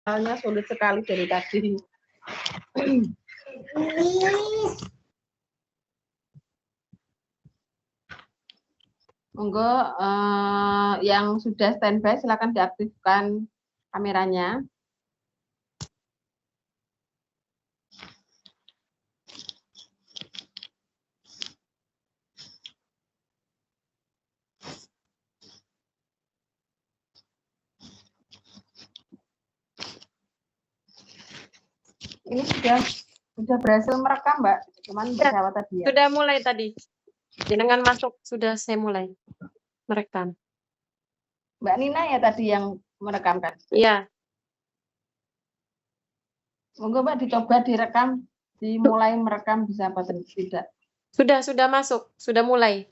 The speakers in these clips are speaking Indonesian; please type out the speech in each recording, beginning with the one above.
Soalnya sulit sekali dari tadi. Monggo yang sudah standby silakan diaktifkan kameranya. Ini sudah berhasil merekam, Mbak. Cuman berjawab tadi ya. Sudah mulai tadi. Jenengan masuk, sudah saya mulai merekam. Mbak Nina ya tadi yang merekamkan. Iya. Monggo Mbak dicoba direkam, dimulai merekam bisa apa tidak? Sudah masuk, sudah mulai.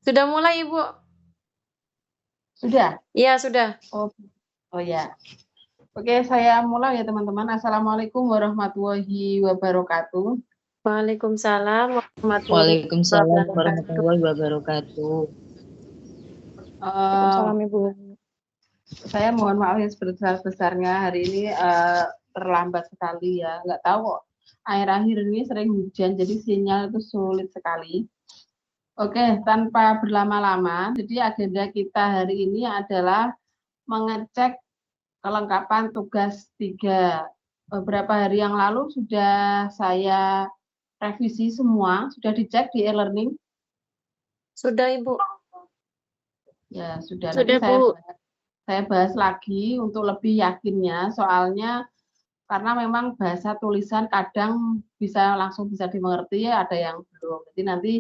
Sudah mulai Ibu. Sudah? Iya, sudah. Oh ya. Oke, saya mulai ya teman-teman. Assalamualaikum warahmatullahi wabarakatuh. Waalaikumsalam warahmatullahi wabarakatuh. Waalaikumsalam Ibu. Saya mohon maaf yang sebesar-besarnya hari ini terlambat sekali ya. Nggak tahu akhir-akhir ini sering hujan, jadi sinyal itu sulit sekali. Oke, tanpa berlama-lama, jadi agenda kita hari ini adalah mengecek kelengkapan tugas 3. Beberapa hari yang lalu sudah saya revisi semua, sudah dicek di e-learning. Sudah Ibu. Ya, sudah. Sudah Nanti Bu. saya bahas lagi untuk lebih yakinnya, soalnya karena memang bahasa tulisan kadang langsung bisa dimengerti, ada yang belum. Jadi nanti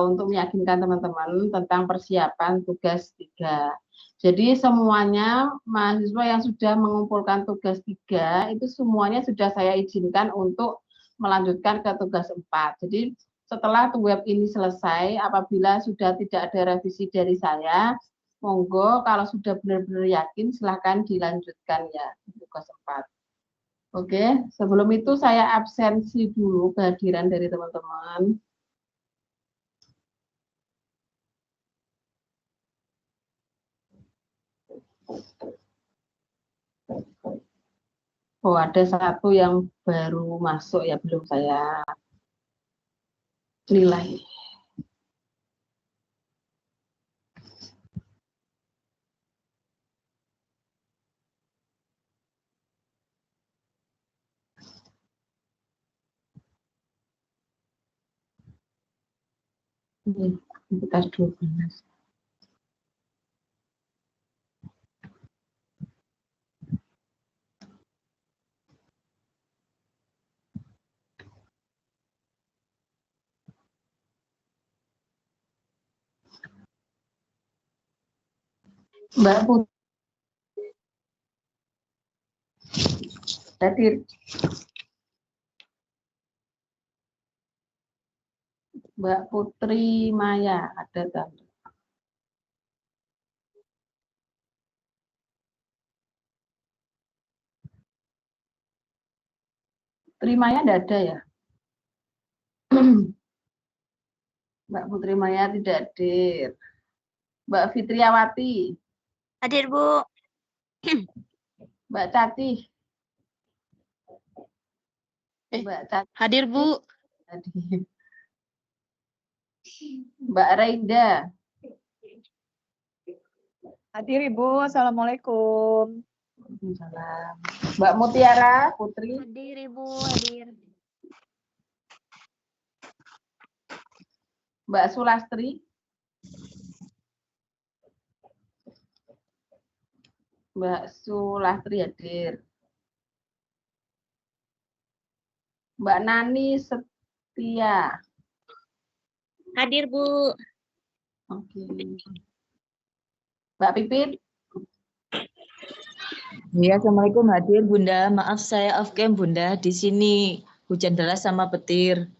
untuk meyakinkan teman-teman tentang persiapan tugas 3. Jadi semuanya mahasiswa yang sudah mengumpulkan tugas 3 itu semuanya sudah saya izinkan untuk melanjutkan ke tugas 4. Jadi setelah web ini selesai, apabila sudah tidak ada revisi dari saya, monggo kalau sudah benar-benar yakin silahkan dilanjutkan ya tugas 4. Oke, sebelum itu saya absensi dulu kehadiran dari teman-teman. Oh, ada satu yang baru masuk ya, belum saya nilai. Ini sekitar 12. Mbak Putri hadir. Mbak Putri Maya ada tak? Putri Maya tidak ada ya? Mbak Putri Maya tidak hadir. Mbak Fitriawati. Hadir, Bu. Mbak Cati. Mbak Cati. Hadir, Bu. Hadir. Mbak Raida. Hadir Ibu, Assalamualaikum. Waalaikumsalam. Mbak Mutiara Putri. Hadir, Ibu. Hadir. Mbak Sulastri. Mbak Sulastri hadir. Mbak Nani Setia. Hadir, Bu. Oke. Mbak Pipit. Ya, Assalamualaikum, hadir Bunda. Maaf saya off cam Bunda. Di sini hujan deras sama petir.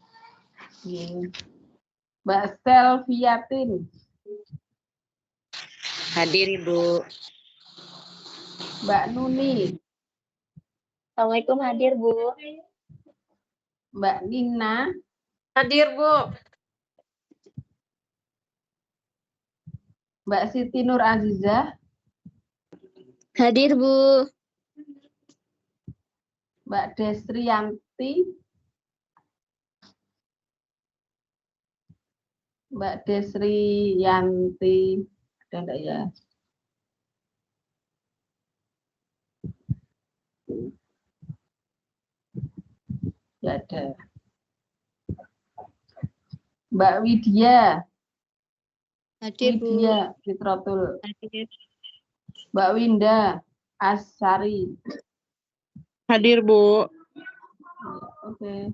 Oke. Mbak Selviatin. Hadir Ibu. Mbak Nuni. Assalamualaikum, hadir, Bu. Mbak Nina. Hadir Bu. Mbak Siti Nur Azizah. Hadir, Bu. Mbak Desrianti. Mbak Desrianti. Ada enggak ya? Enggak ada. Mbak Widya. Hadir, Bu. Widya Fitratul. Hadir. Mbak Winda Asari. Hadir, Bu. Oke.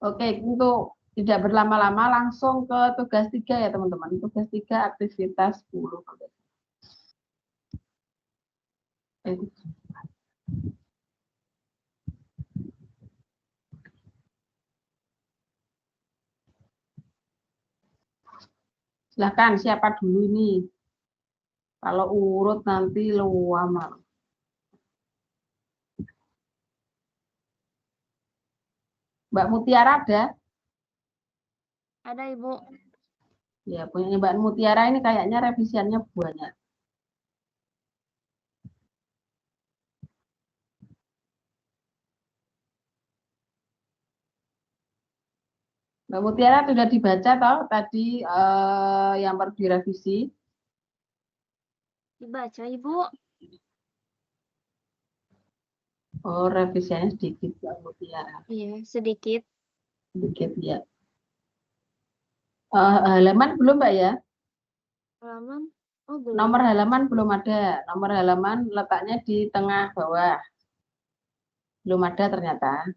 Oke, untuk tidak berlama-lama langsung ke tugas 3 ya teman-teman. Tugas 3 aktivitas 10. Silahkan siapa dulu ini? Kalau urut nanti lama. Mbak Mutiara ada? Ada, Ibu. Ya, punya Mbak Mutiara ini kayaknya revisiannya banyak. Mbak Mutiara sudah dibaca toh tadi yang perlu direvisi? Dibaca, Ibu. Oh, revisiannya sedikit Mbak Mutiara. Iya, sedikit. Sedikit ya. Halaman belum Mbak ya? Halaman. Oh, belum. Nomor halaman belum ada. Nomor halaman letaknya di tengah bawah. Belum ada ternyata.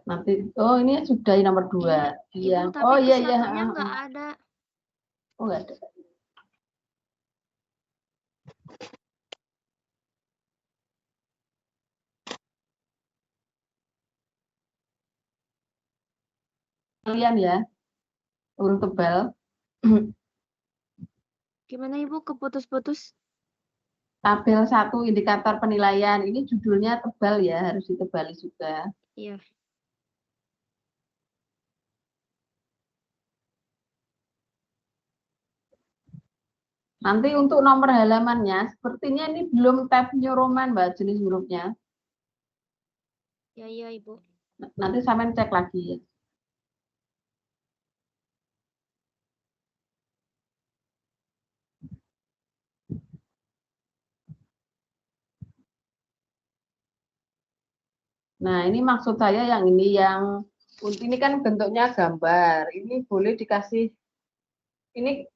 Nanti, oh ini sudah nomor 2. Iya. Ibu, tapi Oh iya iya. satunya nggak ada. Oh nggak ada. Kalian ya, huruf tebal. Gimana, Ibu? Keputus-putus? Tabel 1 indikator penilaian. Ini judulnya tebal ya, harus ditebali juga. Iya. Nanti untuk nomor halamannya, sepertinya ini belum tab New Roman, Mbak, jenis hurufnya. Ya, iya, Ibu. Nanti sampean cek lagi ya. Nah, ini maksud saya yang ini kan bentuknya gambar. Ini boleh dikasih ini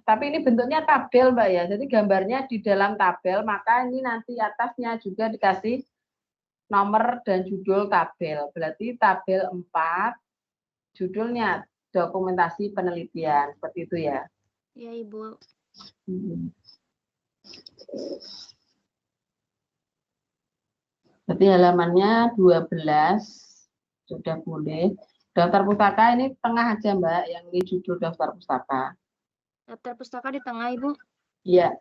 tapi ini bentuknya tabel, Mbak ya. Jadi gambarnya di dalam tabel, maka ini nanti atasnya juga dikasih nomor dan judul tabel. Berarti tabel 4 judulnya dokumentasi penelitian. Seperti itu ya. Ya, Ibu. Berarti halamannya 12 sudah boleh. Daftar pustaka ini tengah aja Mbak, yang ini judul daftar pustaka. Daftar pustaka di tengah, Ibu. Iya.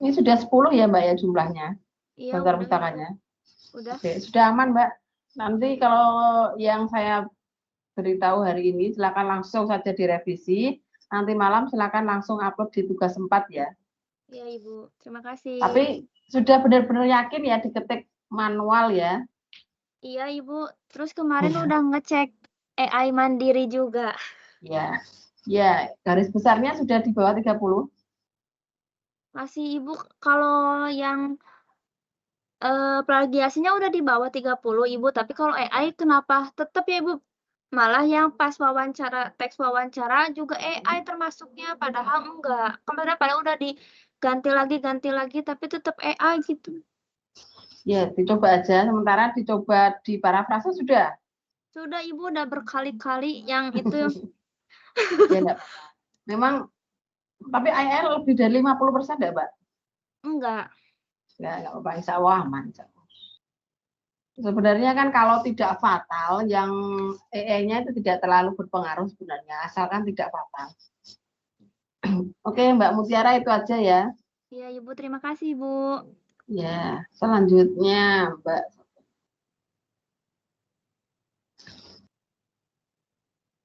Ini sudah 10 ya Mbak ya jumlahnya. Iya, Daftar udah, pustakanya. Ibu. Udah. Oke, sudah aman Mbak. Nanti kalau yang saya beritahu hari ini silakan langsung saja direvisi. Nanti malam silakan langsung upload di tugas 4 ya. Iya, Ibu. Terima kasih. Tapi sudah benar-benar yakin ya diketik manual ya. Iya, Ibu. Terus kemarin udah ngecek AI mandiri juga. Ya. Ya, garis besarnya sudah di bawah 30. Masih, Ibu, kalau yang plagiasinya udah di bawah 30, Ibu. Tapi kalau AI kenapa tetap ya, Ibu? Malah yang pas wawancara, teks wawancara juga AI termasuknya, padahal enggak. Kemarin padahal udah ganti lagi, tapi tetap AI gitu. Ya, dicoba aja. Sementara dicoba di parafrase sudah. Sudah, Ibu, udah berkali-kali yang itu. Ya, enggak. Memang, tapi AI lebih dari 50% enggak, Mbak? Enggak. Enggak apa-apa. Insya Allah aman. Sebenarnya kan kalau tidak fatal, yang AI-nya itu tidak terlalu berpengaruh sebenarnya, asalkan tidak fatal. Oke, Mbak Mutiara itu aja ya. Iya, Ibu, terima kasih, Bu. Ya, selanjutnya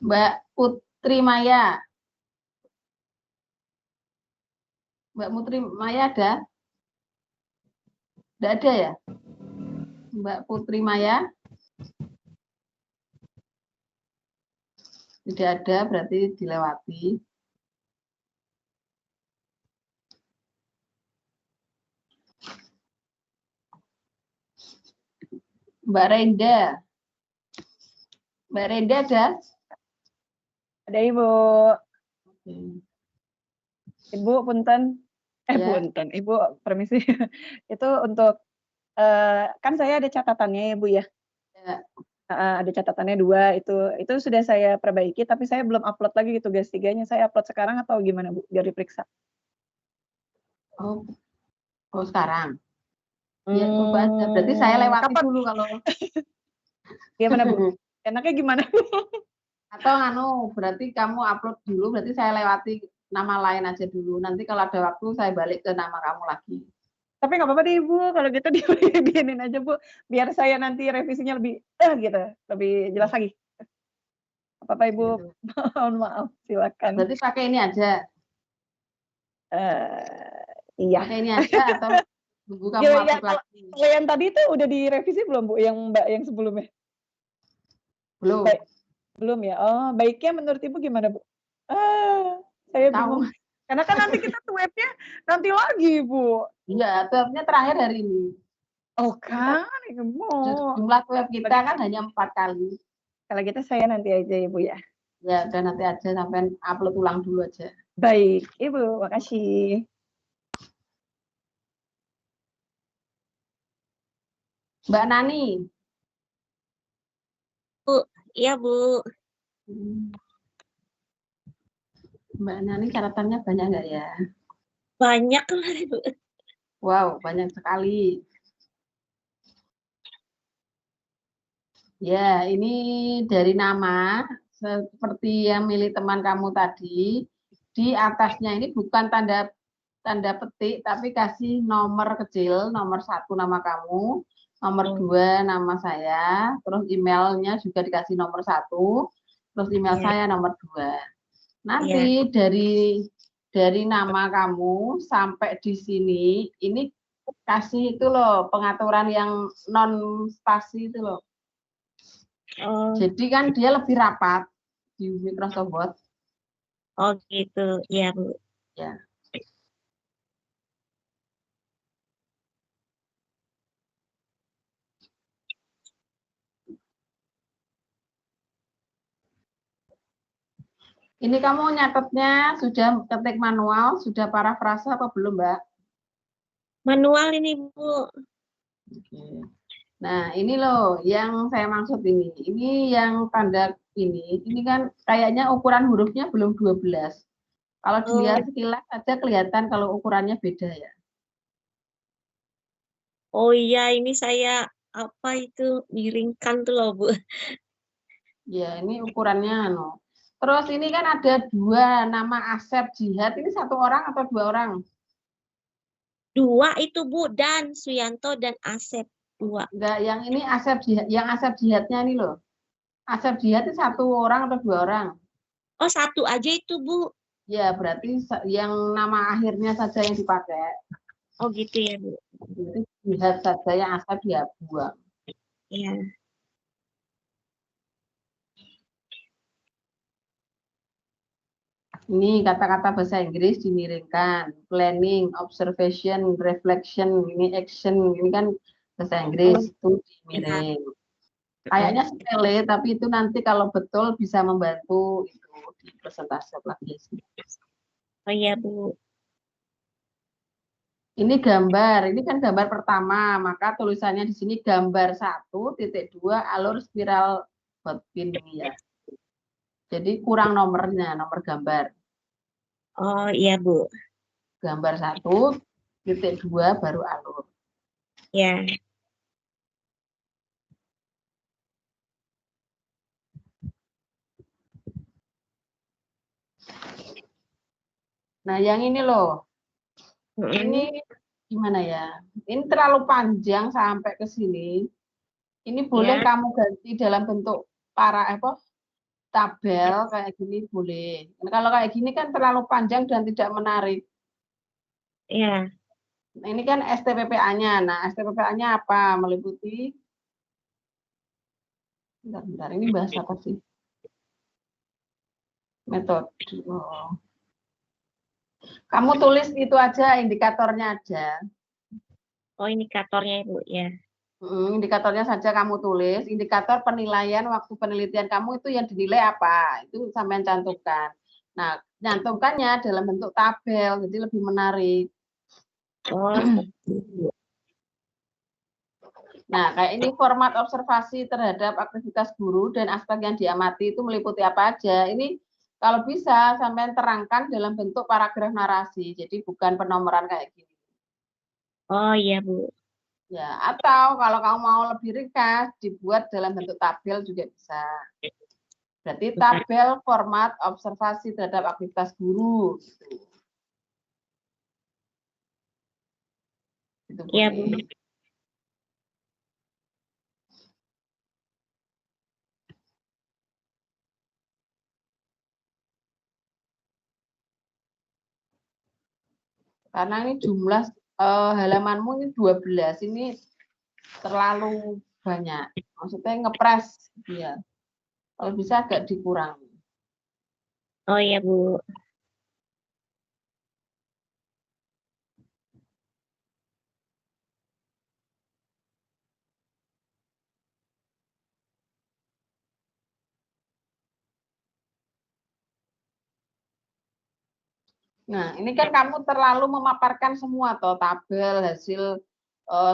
Mbak Putri Maya. Mbak Putri Maya ada? Tidak ada ya? Mbak Putri Maya? Tidak ada, berarti dilewati. Mbak Renda. Mbak Renda ada? Ada Ibu. Oke. Ibu punten. Ya. Punten. Ibu permisi. Itu untuk kan saya ada catatannya ya Bu ya. Ya. Ada catatannya 2 itu sudah saya perbaiki tapi saya belum upload lagi tugas 3-nya. Saya upload sekarang atau gimana Bu biar diperiksa? Oh sekarang. Ya, coba aja. Berarti saya lewati Kapan? dulu kalau. Gimana Bu? Enaknya gimana Bu? Atau berarti kamu upload dulu, berarti saya lewati nama lain aja dulu. Nanti kalau ada waktu saya balik ke nama kamu lagi. Tapi nggak apa-apa deh Ibu, kalau gitu diinin aja Bu, biar saya nanti revisinya lebih gitu, lebih jelas lagi. Apa-apa Ibu, Gitu. mohon maaf, silakan. Berarti pakai ini aja. Iya. Pakai ini aja atau tunggu kamu Ya, upload lagi? kalau yang tadi itu udah direvisi belum Bu, yang Mbak yang sebelumnya? Belum. Baik, belum ya. Oh, baiknya menurut Ibu gimana Bu? Saya bingung. Karena kan nanti kita webnya nanti lagi Bu. Iya, webnya terakhir hari ini. Oh kan, Ibu. Jumlah web kita kan hanya 4 kali. Kalau gitu saya nanti aja ya Bu ya. Ya, udah nanti aja sampai upload ulang dulu aja. Baik, Ibu, makasih. Mbak Nani. Bu, iya Bu. Mbak Nani catatannya banyak nggak ya? Banyak lah Bu. Wow, banyak sekali. Ya, ini dari nama, seperti yang milih teman kamu tadi, di atasnya ini bukan tanda petik, tapi kasih nomor kecil, nomor 1 nama kamu, nomor 2 nama saya, terus emailnya juga dikasih nomor 1, terus email saya nomor 2. Nanti dari nama kamu sampai di sini, ini kasih itu loh, pengaturan yang non spasi itu loh. Jadi kan dia lebih rapat di Microsoft Word. Oh gitu, iya Bu. Ya. Ini kamu nyatetnya sudah ketik manual, sudah parafrase apa belum, Mbak? Manual ini Bu. Oke. Nah, ini loh yang saya maksud ini. Ini yang tanda ini kan kayaknya ukuran hurufnya belum 12. Kalau dilihat sekilas saja kelihatan kalau ukurannya beda ya. Oh iya, ini saya apa itu miringkan tuh loh Bu. Ya, ini ukurannya no. Terus ini kan ada 2 nama Asep Jihad. Ini 1 orang atau 2 orang? 2 itu Bu, dan Suyanto dan Asep 2. Enggak, yang ini Asep Jihad, yang Asep Jihadnya ini loh. Asep Jihad itu 1 orang atau 2 orang? Oh 1 aja itu Bu. Ya, berarti yang nama akhirnya saja yang dipakai. Oh gitu ya Bu. Jadi Jihad saja yang Asep dia buang. Iya. Ini kata-kata bahasa Inggris dimiringkan. Planning, observation, reflection, ini action, ini kan bahasa Inggris itu dimiring. Kayaknya sepele, tapi itu nanti kalau betul bisa membantu itu di presentasi lagi. Oh iya Bu. Ini gambar, ini kan gambar pertama, maka tulisannya di sini gambar 1.2 alur spiral Botkin ini ya. Jadi kurang nomornya, nomor gambar. Oh iya Bu. Gambar 1.2 baru alur. Ya. Nah, yang ini loh. Ini gimana ya? Ini terlalu panjang sampai ke sini. Ini boleh kamu ganti dalam bentuk tabel kayak gini boleh. Kalau kayak gini kan terlalu panjang dan tidak menarik. Ya, Ini kan STPPA-nya. Nah, STPPA-nya apa? Meliputi. Bentar, ini bahasa apa sih? Metode. Oh. Kamu tulis itu aja, indikatornya aja. oh indikatornya Ibu ya. Indikatornya saja kamu tulis. Indikator penilaian waktu penelitian kamu itu yang dinilai apa? Itu sampean cantumkan. Nah, nyantumkannya dalam bentuk tabel, jadi lebih menarik. Oh, Nah, kayak ini format observasi terhadap aktivitas guru dan aspek yang diamati itu meliputi apa aja. Ini kalau bisa sampai terangkan dalam bentuk paragraf narasi. Jadi bukan penomoran kayak gini. oh iya Bu. Ya, atau kalau kamu mau lebih ringkas dibuat dalam bentuk tabel juga bisa. Berarti tabel format observasi terhadap aktivitas guru. Itu Iya boleh. Bu. Karena ini jumlah halamanmu ini 12, ini terlalu banyak. Maksudnya ngepres ya. Kalau bisa agak dikurangi. Oh iya Bu. Nah, ini kan kamu terlalu memaparkan semua toh, tabel hasil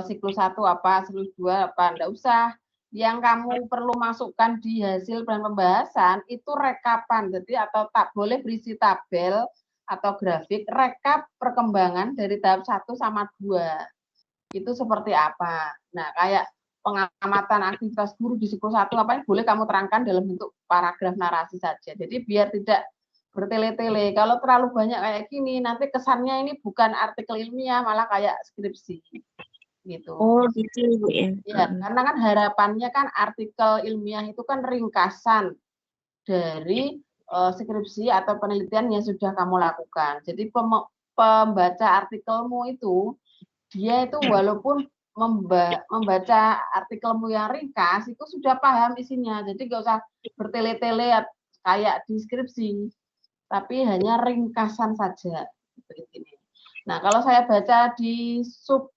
siklus 1 apa, siklus 2 apa, enggak usah. Yang kamu perlu masukkan di hasil plan pembahasan itu rekapan. Jadi atau tak boleh berisi tabel atau grafik, rekap perkembangan dari tahap 1 sama 2. Itu seperti apa. Nah, kayak pengamatan aktivitas guru di siklus 1 apa yang boleh kamu terangkan dalam bentuk paragraf narasi saja. Jadi biar tidak bertele-tele. Kalau terlalu banyak kayak gini, nanti kesannya ini bukan artikel ilmiah, malah kayak skripsi. Gitu. Oh gitu Bu ya. Ya, karena kan harapannya kan artikel ilmiah itu kan ringkasan dari skripsi atau penelitian yang sudah kamu lakukan. Jadi pembaca artikelmu itu, dia itu walaupun membaca artikelmu yang ringkas, itu sudah paham isinya. Jadi nggak usah bertele-tele kayak di skripsi. Tapi hanya ringkasan saja. Nah, kalau saya baca di sub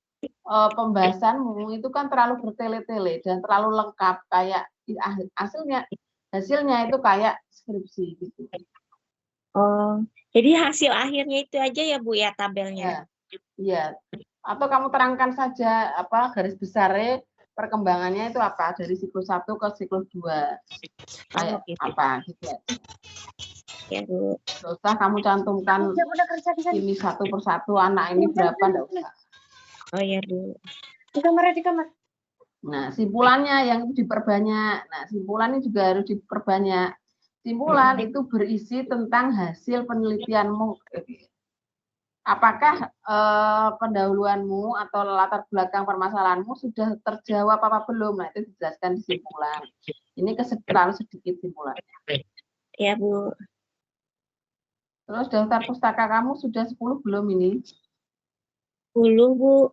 pembahasanmu itu kan terlalu bertele-tele dan terlalu lengkap, kayak hasilnya itu kayak skripsi gitu. Oh, jadi hasil akhirnya itu aja ya Bu ya tabelnya. Iya. Atau kamu terangkan saja apa garis besarnya perkembangannya itu apa dari siklus 1 ke siklus 2. Kayak gitu. apa gitu. Ya Bu. Nggak usah kamu cantumkan ini satu persatu anak ini berapa, nggak usah. Oh ya Bu. Di kamar. Nah, simpulannya yang diperbanyak. Nah, simpulannya juga harus diperbanyak. Simpulan itu berisi tentang hasil penelitianmu. Apakah pendahuluanmu atau latar belakang permasalahanmu sudah terjawab apa belum? Nah, itu dijelaskan di simpulan. Ini terlalu sedikit simpulannya. Ya Bu. Terus daftar pustaka kamu sudah 10 belum ini? 10 Bu.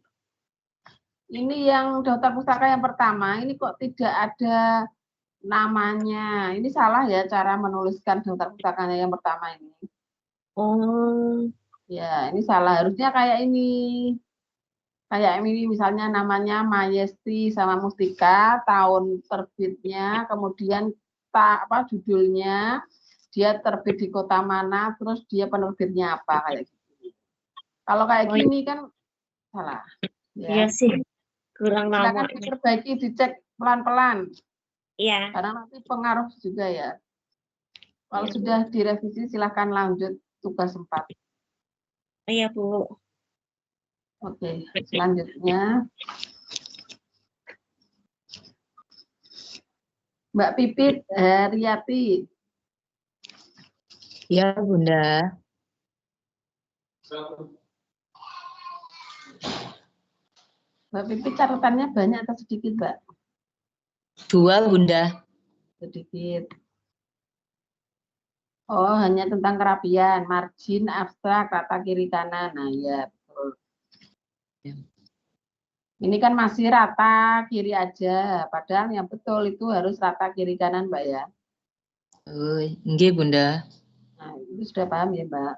Ini yang daftar pustaka yang pertama, ini kok tidak ada namanya. Ini salah ya cara menuliskan daftar pustakanya yang pertama ini. Oh. Ya, ini salah. Harusnya kayak ini. Kayak ini misalnya namanya Mayesti sama Mustika, tahun terbitnya, kemudian judulnya, dia terbit di kota mana, terus dia penerbitnya apa kayak gitu. Kalau kayak gini kan salah. Ya. Iya sih. Kurang lama. Silakan diperbaiki, dicek pelan-pelan. Iya. Karena nanti pengaruh juga ya. Kalau sudah direvisi silakan lanjut tugas 4. Iya Bu. Oke, selanjutnya Mbak Pipit Haryati. Ya, Bunda. Mbak Pipit catatannya banyak atau sedikit, Mbak? 2, Bunda. Sedikit. Oh, hanya tentang kerapian, margin, abstrak, rata kiri kanan. Nah, ya betul. Ini kan masih rata kiri aja, padahal yang betul itu harus rata kiri kanan, Mbak ya. Oh, nggih Bunda. Nah, itu sudah paham ya, Mbak.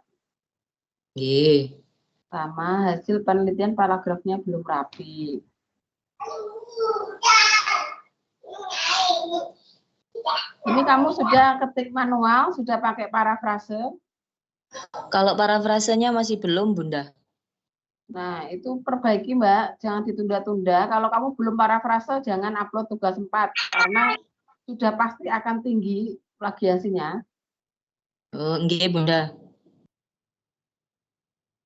Nggih. Sama hasil penelitian paragrafnya belum rapi. Ini kamu sudah ketik manual, sudah pakai parafrase. Kalau parafrasenya masih belum Bunda. Nah, itu perbaiki Mbak, jangan ditunda-tunda. Kalau kamu belum parafrase, jangan upload tugas 4, karena sudah pasti akan tinggi plagiasinya. Oh, nggih Bunda.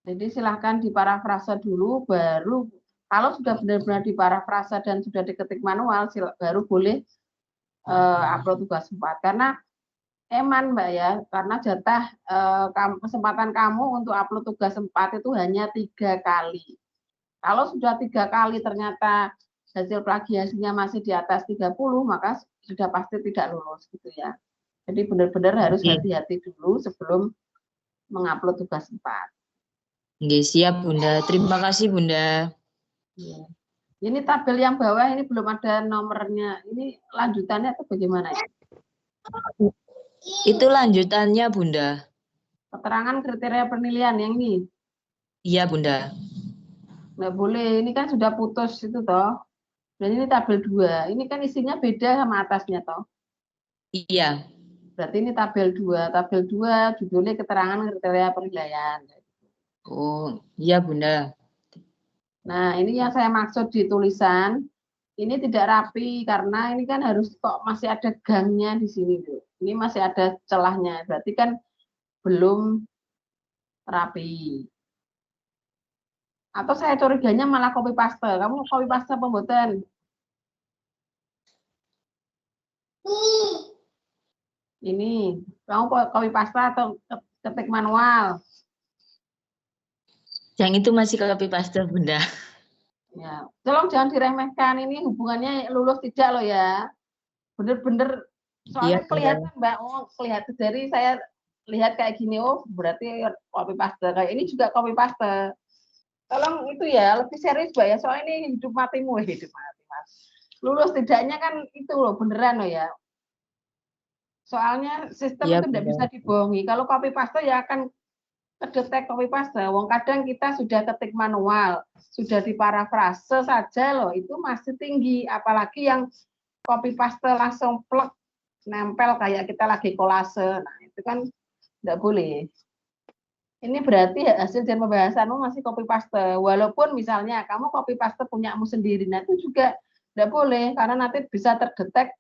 Jadi silahkan diparafrase dulu, baru kalau sudah benar-benar diparafrase dan sudah diketik manual, baru boleh upload tugas 4. Karena eman Mbak ya, karena jatah kesempatan kamu untuk upload tugas 4 itu hanya 3 kali. Kalau sudah 3 kali ternyata hasil plagiasinya masih di atas 30, maka sudah pasti tidak lulus gitu ya. Jadi benar-benar harus hati-hati dulu sebelum mengupload tugas 4. Nggih, siap Bunda. Terima kasih Bunda. Ya. Ini tabel yang bawah ini belum ada nomornya. Ini lanjutannya atau bagaimana ya? Itu lanjutannya Bunda. Keterangan kriteria penilaian yang ini. Iya Bunda. Nggak boleh, ini kan sudah putus itu toh. Dan ini tabel 2. Ini kan isinya beda sama atasnya toh. Iya. Berarti ini tabel 2. Tabel 2 judulnya keterangan kriteria penilaian. Oh, iya Bunda. Nah, ini yang saya maksud di tulisan. Ini tidak rapi karena ini kan harus kok masih ada gangnya di sini tuh. Ini masih ada celahnya. Berarti kan belum rapi. Atau saya curiganya malah copy paste. Kamu copy paste apa mboten? Ini, kamu copy paste atau ketik manual? Yang itu masih copy paste Bunda. Ya, tolong jangan diremehkan. Ini hubungannya lulus tidak loh ya. Bener-bener soalnya Iya, kelihatan Mbak. Oh, kelihatan dari saya lihat kayak gini. Oh, berarti copy paste. Kayak ini juga copy paste. Tolong itu ya lebih serius Mbak ya. Soalnya ini hidup matimu, hidup mati Mas. Lulus tidaknya kan itu loh beneran loh ya. Soalnya sistem iya, itu tidak Bunda. bisa dibohongi. Kalau copy paste ya akan kedetek copy paste. Wong kadang kita sudah ketik manual, sudah diparafrase saja loh, itu masih tinggi. Apalagi yang copy paste langsung plek nempel kayak kita lagi kolase. Nah, itu kan tidak boleh. Ini berarti hasil dari pembahasanmu masih copy paste. Walaupun misalnya kamu copy paste punyamu sendiri, nah itu juga tidak boleh karena nanti bisa terdetek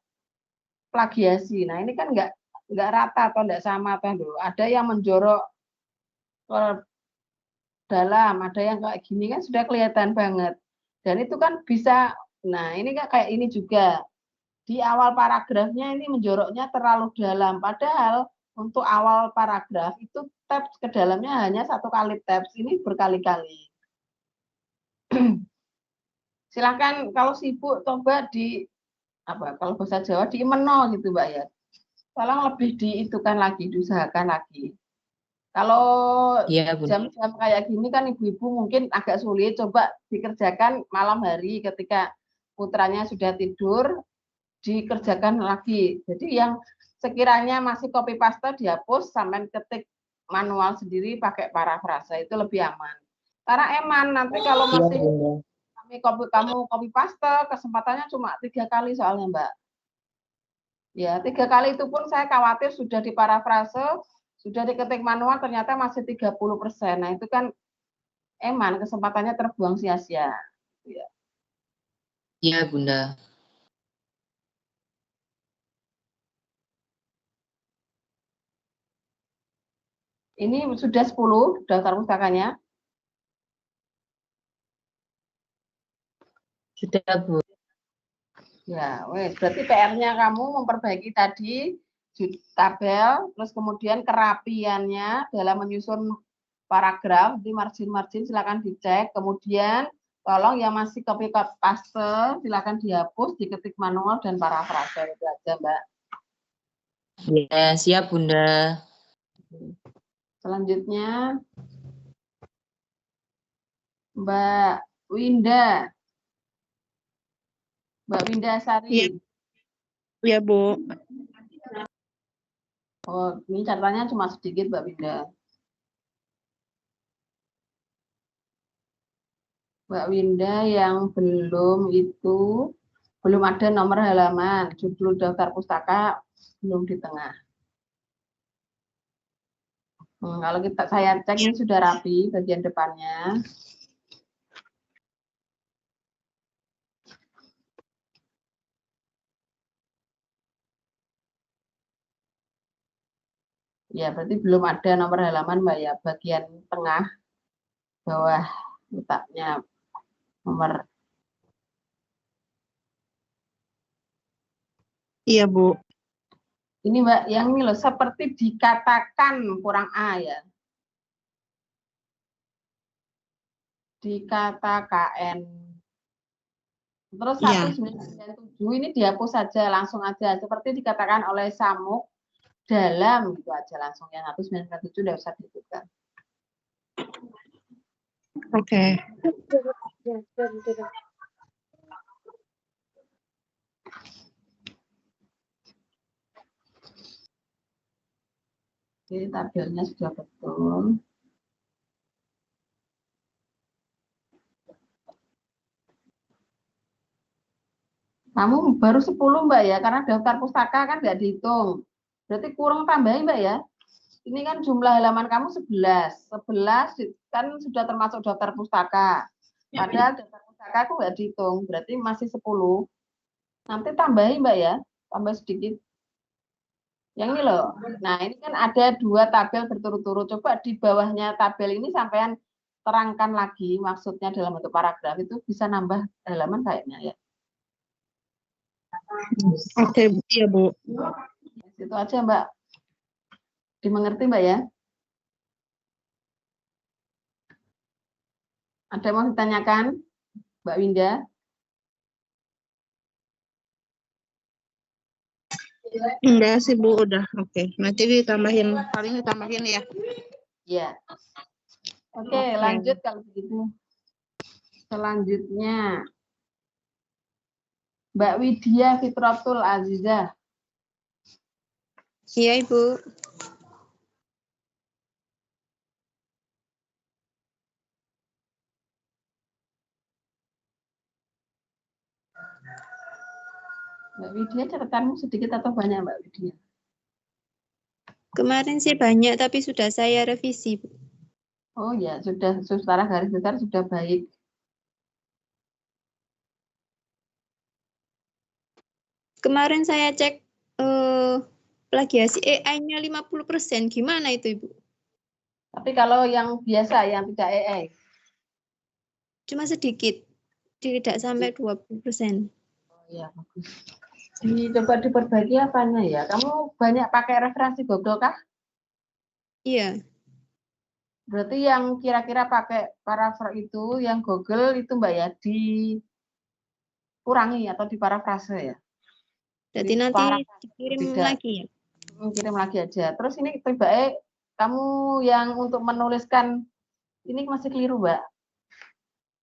plagiasi. Nah, ini kan nggak rata atau nggak sama atau dulu. Ada yang menjorok ke dalam, ada yang kayak gini kan sudah kelihatan banget. Dan itu kan bisa, nah ini kan kayak ini juga. Di awal paragrafnya ini menjoroknya terlalu dalam. Padahal untuk awal paragraf itu tabs ke dalamnya hanya 1 kali tabs. Ini berkali-kali. Silakan kalau sibuk coba di apa kalau bahasa Jawa diimeno gitu Mbak ya. Tolong lebih diitukan lagi, diusahakan lagi. Kalau Iya, Bunda. jam-jam kayak gini kan ibu-ibu mungkin agak sulit, coba dikerjakan malam hari ketika putranya sudah tidur, dikerjakan lagi. Jadi yang sekiranya masih copy paste dihapus sampai ketik manual sendiri pakai parafrase itu lebih aman. Karena eman nanti kalau masih kamu copy paste kesempatannya cuma 3 kali soalnya Mbak. Ya 3 kali itu pun saya khawatir sudah diparafrase, sudah diketik manual ternyata masih 30%. Nah itu kan eman kesempatannya terbuang sia-sia. Ya. Iya Bunda. Ini sudah 10 daftar pustakanya. Sudah Bu. Ya, wes berarti PR-nya kamu memperbaiki tadi tabel, terus kemudian kerapiannya dalam menyusun paragraf di margin-margin silakan dicek. Kemudian tolong yang masih copy paste silakan dihapus, diketik manual dan parafrase itu aja, Mbak. Ya, siap Bunda. Selanjutnya Mbak Winda. Mbak Winda Sari. Iya. Iya, Bu. Oh, ini catatannya cuma sedikit, Mbak Winda. Mbak Winda yang belum ada nomor halaman, judul daftar pustaka belum di tengah. Kalau saya cek ini sudah rapi bagian depannya. Ya, berarti belum ada nomor halaman, Mbak ya. Bagian tengah bawah letaknya nomor. Iya, Bu. Ini Mbak, yang ini loh, seperti dikatakan kurang A ya. Dikatakan. Terus 1997 ini dihapus saja, langsung aja. Seperti dikatakan oleh Samuk dalam, gitu aja langsung. Yang 1997 udah usah dibuka. Oke. Oke, tabelnya sudah betul. Kamu baru 10 Mbak ya, karena daftar pustaka kan nggak dihitung. Berarti kurang tambahin Mbak ya. Ini kan jumlah halaman kamu 11. 11 kan sudah termasuk daftar pustaka. Padahal daftar pustaka aku nggak dihitung, berarti masih 10. Nanti tambahin Mbak ya, tambah sedikit. Yang ini loh. Nah, ini kan ada 2 tabel berturut-turut. Coba di bawahnya tabel ini sampean terangkan lagi maksudnya dalam bentuk paragraf, itu bisa nambah halaman kayaknya ya. Oke, iya, Bu. Itu aja Mbak. Dimengerti Mbak ya? Ada yang mau ditanyakan Mbak Winda? Enggak sih, Bu, udah. Oke. Nanti paling ditambahin ya. Iya. Oke, lanjut kalau begitu. Selanjutnya Mbak Widya Fitratul Azizah. Iya, Ibu. Mbak Widya, catatanmu sedikit atau banyak Mbak Widya? Kemarin sih banyak, tapi sudah saya revisi, Bu. Oh ya, sudah secara garis besar sudah baik. Kemarin saya cek plagiasi AI-nya 50%. Gimana itu, Ibu? Tapi kalau yang biasa, yang tidak AI? Cuma sedikit. Tidak sampai 20%. Oh iya, bagus. Coba diperbaiki apanya ya? Kamu banyak pakai referensi Google kah? Iya. Berarti yang kira-kira pakai paraphrase itu, yang Google itu Mbak ya, dikurangi atau diparafrase ya? Jadi nanti dikirim lagi ya? Kirim lagi aja. Terus ini tiba-tiba kamu yang untuk menuliskan, ini masih keliru Mbak.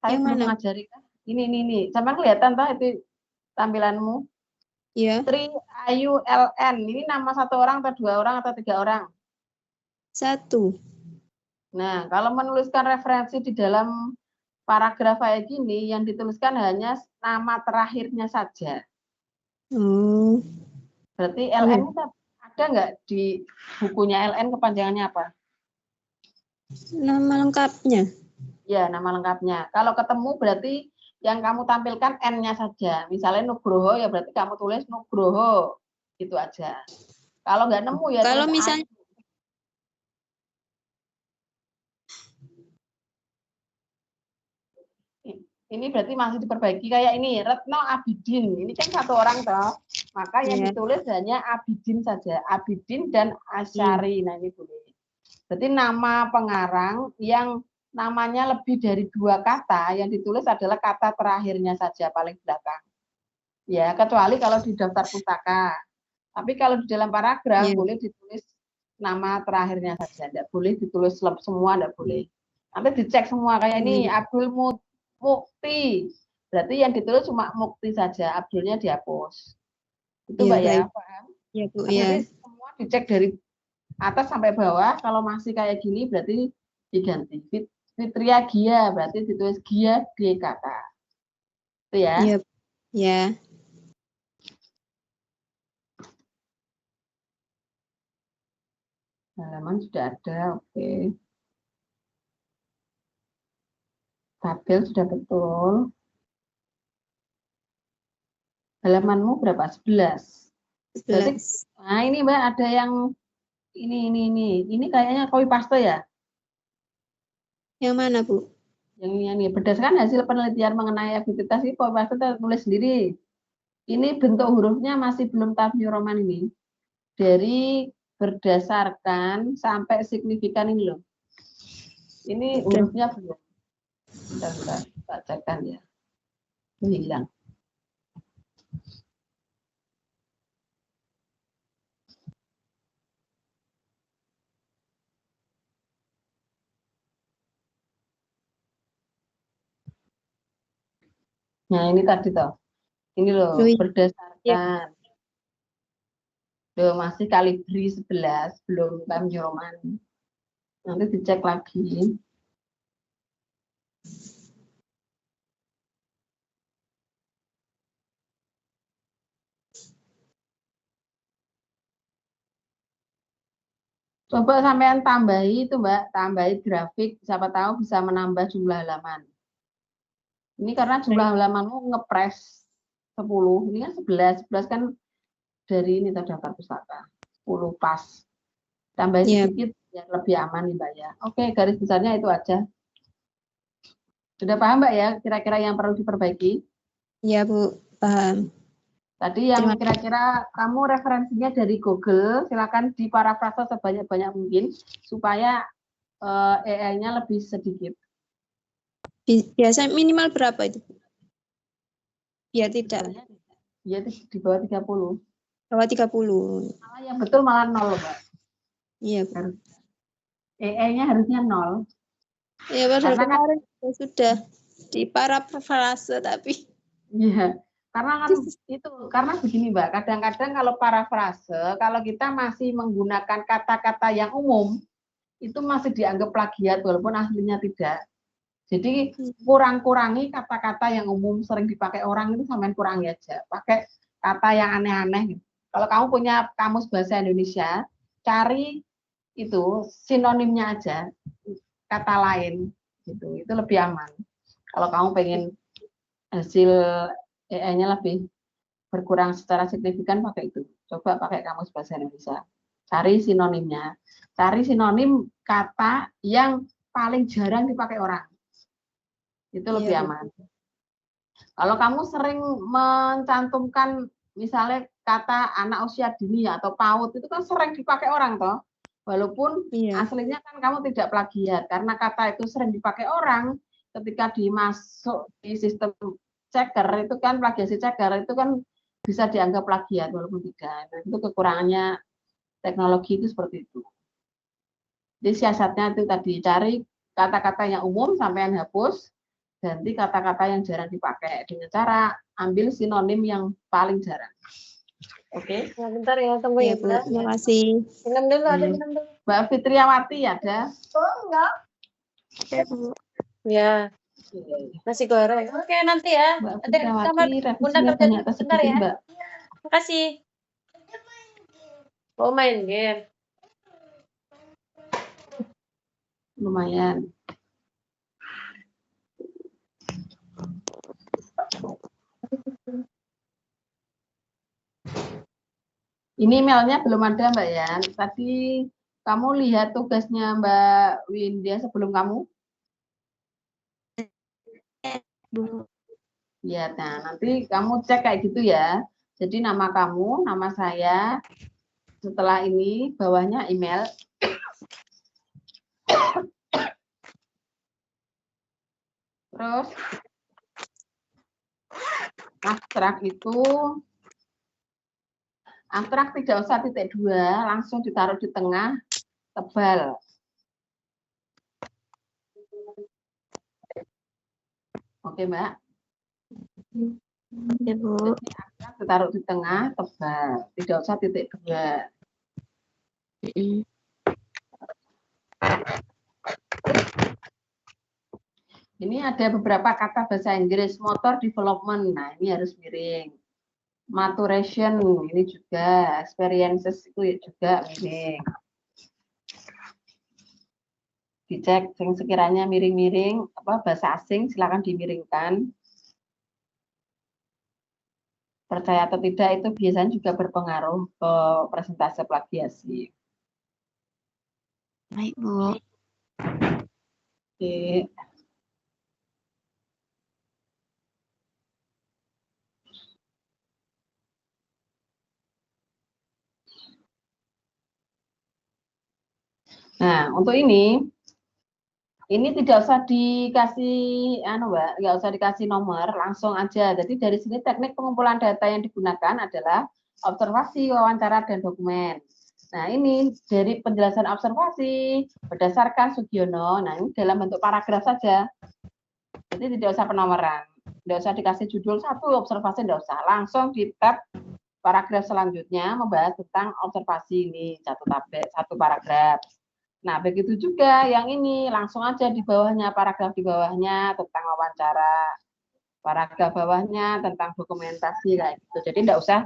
Saya Yang belum mana? mengajari kan? Ini. Sampai kelihatan tak itu tampilanmu? Iya. Tri Ayu LN. Ini nama 1 orang atau 2 orang atau 3 orang? 1. Nah, kalau menuliskan referensi di dalam paragraf kayak gini, yang dituliskan hanya nama terakhirnya saja. Berarti LN ada nggak di bukunya LN kepanjangannya apa? Nama lengkapnya. Ya, nama lengkapnya. Kalau ketemu berarti yang kamu tampilkan N-nya saja. Misalnya Nugroho, ya berarti kamu tulis Nugroho. Itu aja. Kalau nggak nemu ya Kalau tulis misalnya ini berarti masih diperbaiki kayak ini Retno Abidin, ini kan 1 orang toh, maka yang ditulis hanya Abidin saja, Abidin dan Asyari. Nah ini boleh. Berarti nama pengarang yang namanya lebih dari 2 kata, yang ditulis adalah kata terakhirnya saja paling belakang. Ya, kecuali kalau di daftar pustaka. Tapi kalau di dalam paragraf boleh ditulis nama terakhirnya saja, tidak boleh ditulis semua, tidak boleh. Nanti dicek semua kayak ini Abdul Mukti, berarti yang ditulis cuma Mukti saja, Abdulnya dihapus. Itu Mbak ya, paham? Iya Bu, Nanti ya. semua dicek dari atas sampai bawah, kalau masih kayak gini berarti diganti. Fitria Gia, berarti ditulis Gia DKK. Itu ya. Iya, ya. Halaman sudah ada, oke. Tabel sudah betul. Halamanmu berapa? 11. Berarti, 11. nah ini Mbak ada yang ini kayaknya copy paste ya? Yang mana Bu? Yang ini berdasarkan hasil penelitian mengenai aktivitas ini copy paste tulis sendiri. Ini bentuk hurufnya masih belum Times New Roman ini. Dari berdasarkan sampai signifikan ini loh. Ini hurufnya belum. Bentar, bacakan ya. Ini hilang. Nah, ini tadi toh. Ini loh, berdasarkan. Loh, masih kalibri 11, belum Times New Roman. Nanti dicek lagi. Coba sampean tambahi itu Mbak, tambahi grafik, siapa tahu bisa menambah jumlah halaman. Ini karena jumlah halamanmu ngepres 10, ini kan 11, 11 kan dari ini terdaftar pustaka, 10 pas. Tambahin sedikit ya lebih aman nih Mbak ya. Oke, garis besarnya itu aja. Sudah paham Mbak ya, kira-kira yang perlu diperbaiki? Iya Bu, paham. Tadi yang kira-kira kamu referensinya dari Google, silakan diparafrase sebanyak-banyak mungkin supaya AI-nya lebih sedikit. Biasanya minimal berapa itu? Biar tidak. Ya di bawah 30. Bawah 30. Malah yang betul malah 0, Mbak. Iya Bu. AI-nya harusnya 0. Iya padahal kemarin sudah diparafrase tapi. Iya. Karena kan itu, karena begini Mbak, kadang-kadang kalau parafrase, kalau kita masih menggunakan kata-kata yang umum, itu masih dianggap plagiat walaupun aslinya tidak. Jadi kurang-kurangi kata-kata yang umum sering dipakai orang itu sampean kurangi aja. Pakai kata yang aneh-aneh. Kalau kamu punya kamus bahasa Indonesia, cari itu sinonimnya aja, kata lain gitu. Itu lebih aman. Kalau kamu pengen hasil AI-nya lebih berkurang secara signifikan, pakai itu. Coba pakai kamus bahasa Indonesia. Cari sinonimnya. Cari sinonim kata yang paling jarang dipakai orang. Itu lebih aman. Kalau kamu sering mencantumkan misalnya kata anak usia dini atau PAUD, itu kan sering dipakai orang toh. Walaupun aslinya kan kamu tidak plagiat. Karena kata itu sering dipakai orang, ketika dimasuk di sistem checker itu kan plagiasi checker itu kan bisa dianggap plagiat walaupun tidak. Nah, itu kekurangannya teknologi itu seperti itu. Jadi siasatnya itu tadi cari kata-kata yang umum sampai hapus, ganti kata-kata yang jarang dipakai dengan cara ambil sinonim yang paling jarang. Oke. Nah, bentar ya, tunggu ya. Terima kasih. Minum dulu, ada minum dulu. Mbak Fitriawati ada? Oh, enggak. Ya, Bu. Ya. Nasi goreng. Oke, nanti ya. Mbak Nanti sama Fitriawati, Bunda revisinya kerja banyak atas sebentar sedikit, ya. Mbak. Makasih. Oh, main game. Lumayan. Ini emailnya belum ada Mbak ya. Tadi kamu lihat tugasnya Mbak Windia sebelum kamu? Bu. Ya, nah nanti kamu cek kayak gitu ya. Jadi nama kamu, nama saya. Setelah ini bawahnya email. Terus abstrak itu abstrak tidak usah titik 2, langsung ditaruh di tengah, tebal. Oke, Mbak. Ya, Bu. Ini akar ditaruh di tengah, tebal. Tidak usah titik 2. Mm-mm. Ini ada beberapa kata bahasa Inggris, motor development. Nah, ini harus miring. Maturation, ini juga. Experiences itu juga miring. Dicek yang sekiranya miring-miring, apa bahasa asing silakan dimiringkan. Percaya atau tidak itu biasanya juga berpengaruh ke presentase plagiasi. Baik, Bu. Oke. Nah, untuk ini tidak usah dikasih, Mbak, nggak usah dikasih nomor, langsung aja. Jadi dari sini teknik pengumpulan data yang digunakan adalah observasi, wawancara, dan dokumen. Nah, ini dari penjelasan observasi berdasarkan Sugiono. Nah, ini dalam bentuk paragraf saja. Jadi tidak usah penomoran. Tidak usah dikasih judul 1 observasi, tidak usah. Langsung di tab paragraf selanjutnya membahas tentang observasi ini, satu paragraf. Nah, begitu juga yang ini, langsung aja di bawahnya, paragraf di bawahnya tentang wawancara, paragraf bawahnya tentang dokumentasi, kayak gitu. Jadi tidak usah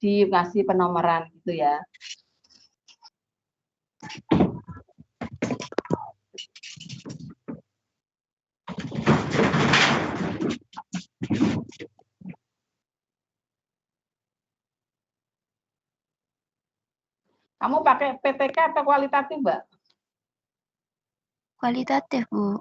dikasih penomoran gitu ya. Kamu pakai PTK atau kualitatif, Mbak? Kualitatif, Bu.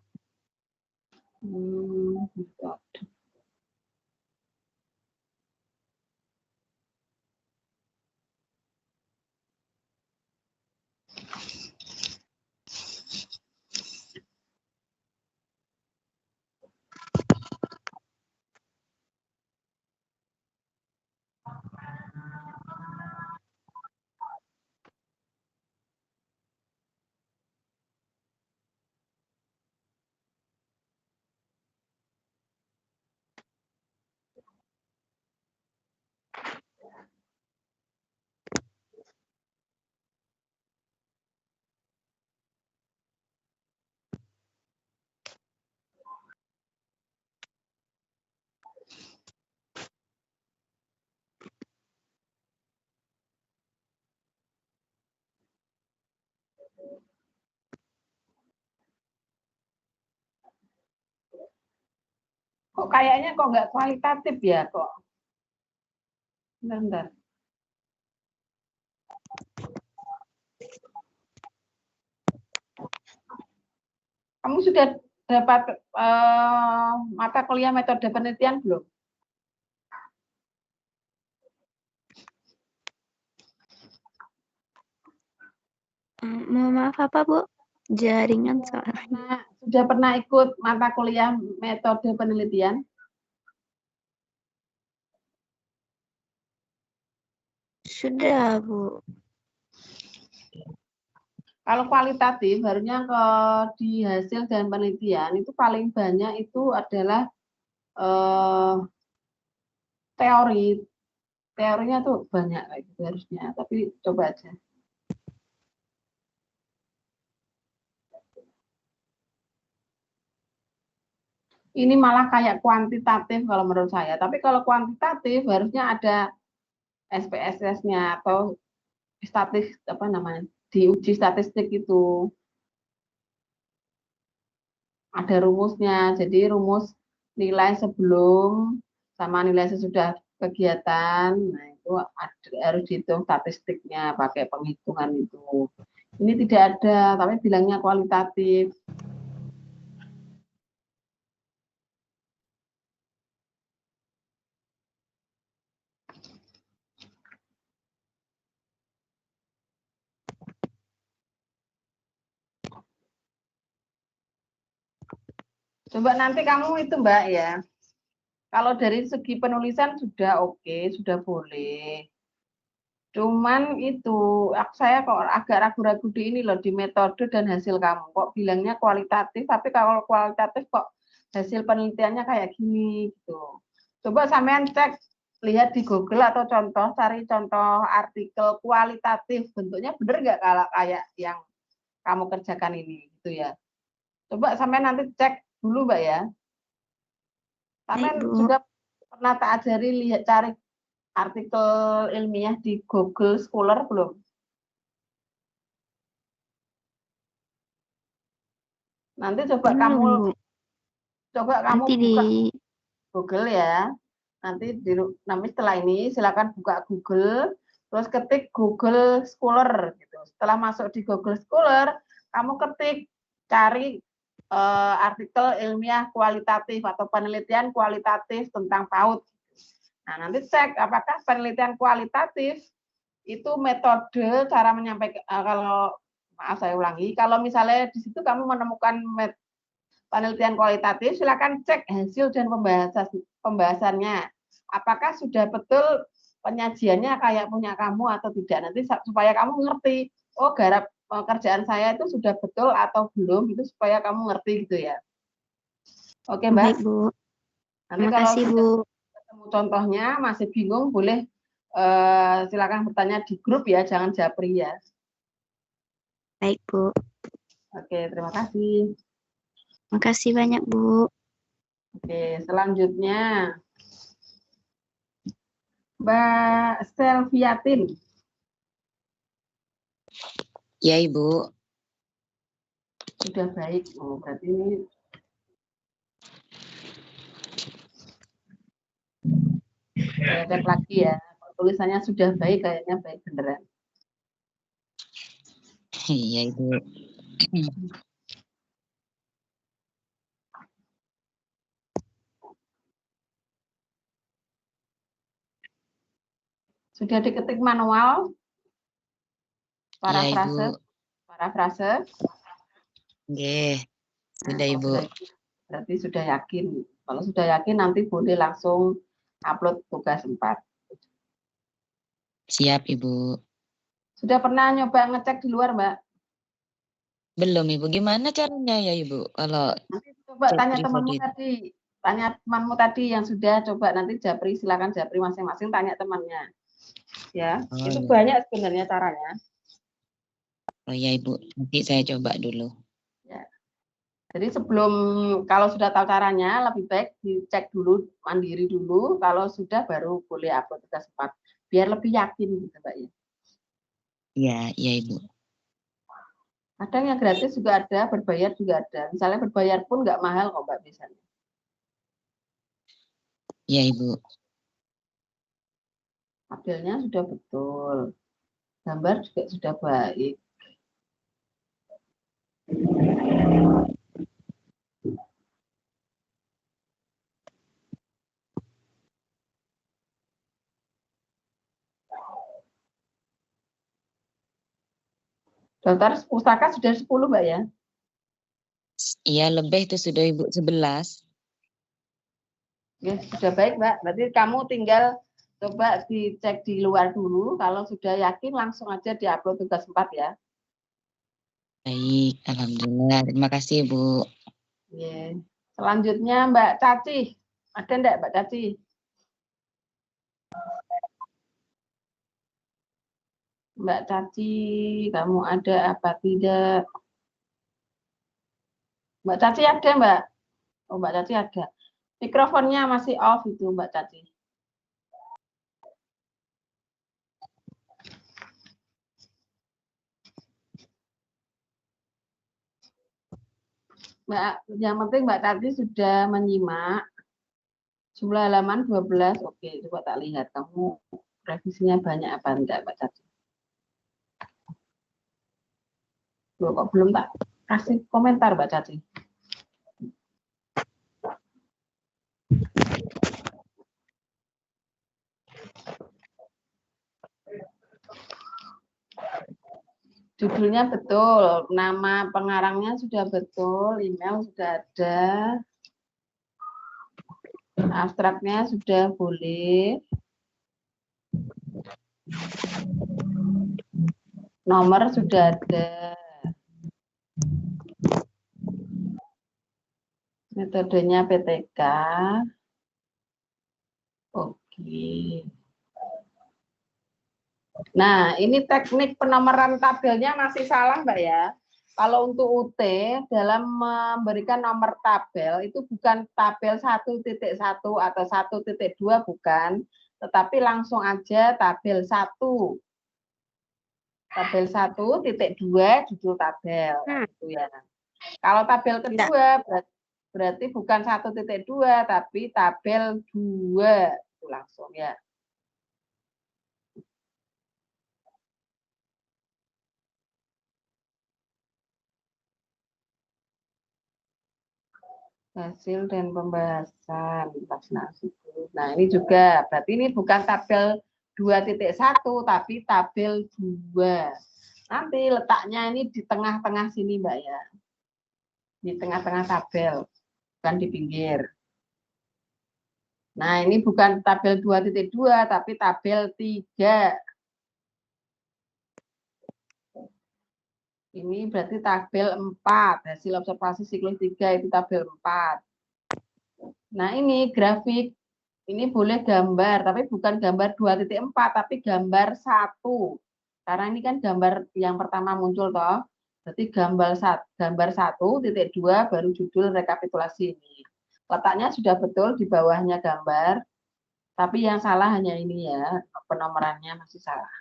Kok kayaknya kok nggak kualitatif ya kok? Bentar. Kamu sudah dapat mata kuliah metode penelitian belum? Maaf apa, Bu? Jaringan soalnya. Sudah pernah ikut mata kuliah metode penelitian? Sudah, Bu. Kalau kualitatif, harusnya di hasil dan penelitian itu paling banyak itu adalah teori. Teorinya tuh banyak kayak gitu harusnya, tapi coba aja. Ini malah kayak kuantitatif kalau menurut saya. Tapi kalau kuantitatif harusnya ada SPSS-nya atau statistik apa namanya? Diuji statistik itu. Ada rumusnya. Jadi rumus nilai sebelum sama nilai sesudah kegiatan. Nah, itu harus dihitung statistiknya pakai penghitungan itu. Ini tidak ada, tapi bilangnya kualitatif. Coba nanti kamu itu Mbak ya, kalau dari segi penulisan sudah oke, sudah boleh. Cuman itu, saya kok agak ragu-ragu di ini loh, di metode dan hasil kamu. Kok bilangnya kualitatif, tapi kalau kualitatif kok hasil penelitiannya kayak gini gitu. Coba sampean cek, lihat di Google atau contoh, cari contoh artikel kualitatif, bentuknya bener nggak kalau kayak yang kamu kerjakan ini gitu ya. Coba sampean nanti cek dulu Mbak ya. Sampean Baik, Bu. juga pernah tak ajari lihat cari artikel ilmiah di Google Scholar belum? Nanti coba Belum, kamu Bu. buka Nanti di Google ya. Nanti setelah ini silakan buka Google, terus ketik Google Scholar gitu. Setelah masuk di Google Scholar, kamu ketik cari artikel ilmiah kualitatif atau penelitian kualitatif tentang PAUD. Nah, nanti cek apakah penelitian kualitatif itu metode cara menyampaikan, kalau maaf saya ulangi, kalau misalnya di situ kamu menemukan penelitian kualitatif, silakan cek hasil dan pembahasannya. Apakah sudah betul penyajiannya kayak punya kamu atau tidak, nanti supaya kamu ngerti, oh garap pekerjaan saya itu sudah betul atau belum, itu supaya kamu ngerti gitu ya. Oke Mbak. baik, Bu. Nanti Terima kalau kasih, Bu. ketemu contohnya masih bingung, boleh silakan bertanya di grup ya, jangan japri ya. Baik, Bu. Oke, terima kasih. Terima kasih banyak, Bu. Oke, selanjutnya Mbak Selviatin. Ya, Ibu. Sudah baik. Oh, berarti ini saya cek lagi ya. Tulisannya sudah baik, kayaknya baik beneran. Iya, Ibu. Sudah diketik manual? Iya, Ibu. Parafrase? Nggih. Sudah, Nah, Ibu. berarti sudah yakin. Kalau sudah yakin nanti boleh langsung upload tugas 4. Siap, Ibu. Sudah pernah nyoba ngecek di luar, Mbak? Belum, Ibu. Gimana caranya ya, Ibu? Kalau Nanti coba cek tanya pribadi temanmu itu. tadi. Tanya temanmu tadi yang sudah, coba nanti japri, silakan japri masing-masing, tanya temannya. Ya, Oh, itu iya. banyak sebenarnya caranya. Oh ya, Ibu. Nanti saya coba dulu. Ya. Jadi sebelum, kalau sudah tahu caranya, lebih baik dicek dulu, mandiri dulu. Kalau sudah baru boleh upload tugas 4. Biar lebih yakin gitu, Mbak ya. Iya, iya, Ibu. Kadang yang gratis juga ada, berbayar juga ada. Misalnya berbayar pun nggak mahal kok Mbak biasanya. Iya, Ibu. Hasilnya sudah betul. Gambar juga sudah baik. Daftar pustaka sudah 10 Mbak ya? Iya, lebih itu sudah Ibu 11. Ya, sudah baik Mbak. Berarti kamu tinggal coba dicek di luar dulu. Kalau sudah yakin langsung aja diupload tugas 4 ya. Baik, alhamdulillah. Terima kasih, Bu. Ya. Selanjutnya Mbak Caci. Ada enggak Mbak Caci? Mbak Caci, kamu ada apa tidak? Mbak Caci ada Mbak? Oh Mbak Caci ada. Mikrofonnya masih off itu Mbak Caci. Mbak, yang penting Mbak Tati sudah menyimak. Jumlah halaman 12. Oke, coba tak lihat kamu revisinya banyak apa enggak Mbak Tati. Loh, kok belum tak kasih komentar Mbak Tati. Judulnya betul, nama pengarangnya sudah betul, email sudah ada, abstraknya sudah boleh. Nomor sudah ada. Metodenya PTK. Oke. Nah, ini teknik penomoran tabelnya masih salah, Mbak ya. Kalau untuk UT, dalam memberikan nomor tabel, itu bukan tabel 1.1 atau 1.2, bukan. Tetapi langsung aja tabel 1. Tabel 1.2, judul tabel. Gitu ya. Kalau tabel kedua, berarti bukan 1.2, tapi tabel 2. Itu langsung ya. Hasil dan pembahasan pelaksanaan. Nah, ini juga berarti ini bukan tabel 2.1 tapi tabel 2. Nanti letaknya ini di tengah-tengah sini, Mbak ya. Di tengah-tengah tabel, bukan di pinggir. Nah, ini bukan tabel 2.2 tapi tabel 3. Ini berarti tabel 4, hasil observasi siklus 3 itu tabel 4. Nah, ini grafik, ini boleh gambar, tapi bukan gambar 2.4, tapi gambar 1. Karena ini kan gambar yang pertama muncul toh. Berarti gambar 1.2 baru judul rekapitulasi ini. Letaknya sudah betul di bawahnya gambar, tapi yang salah hanya ini ya, penomorannya masih salah.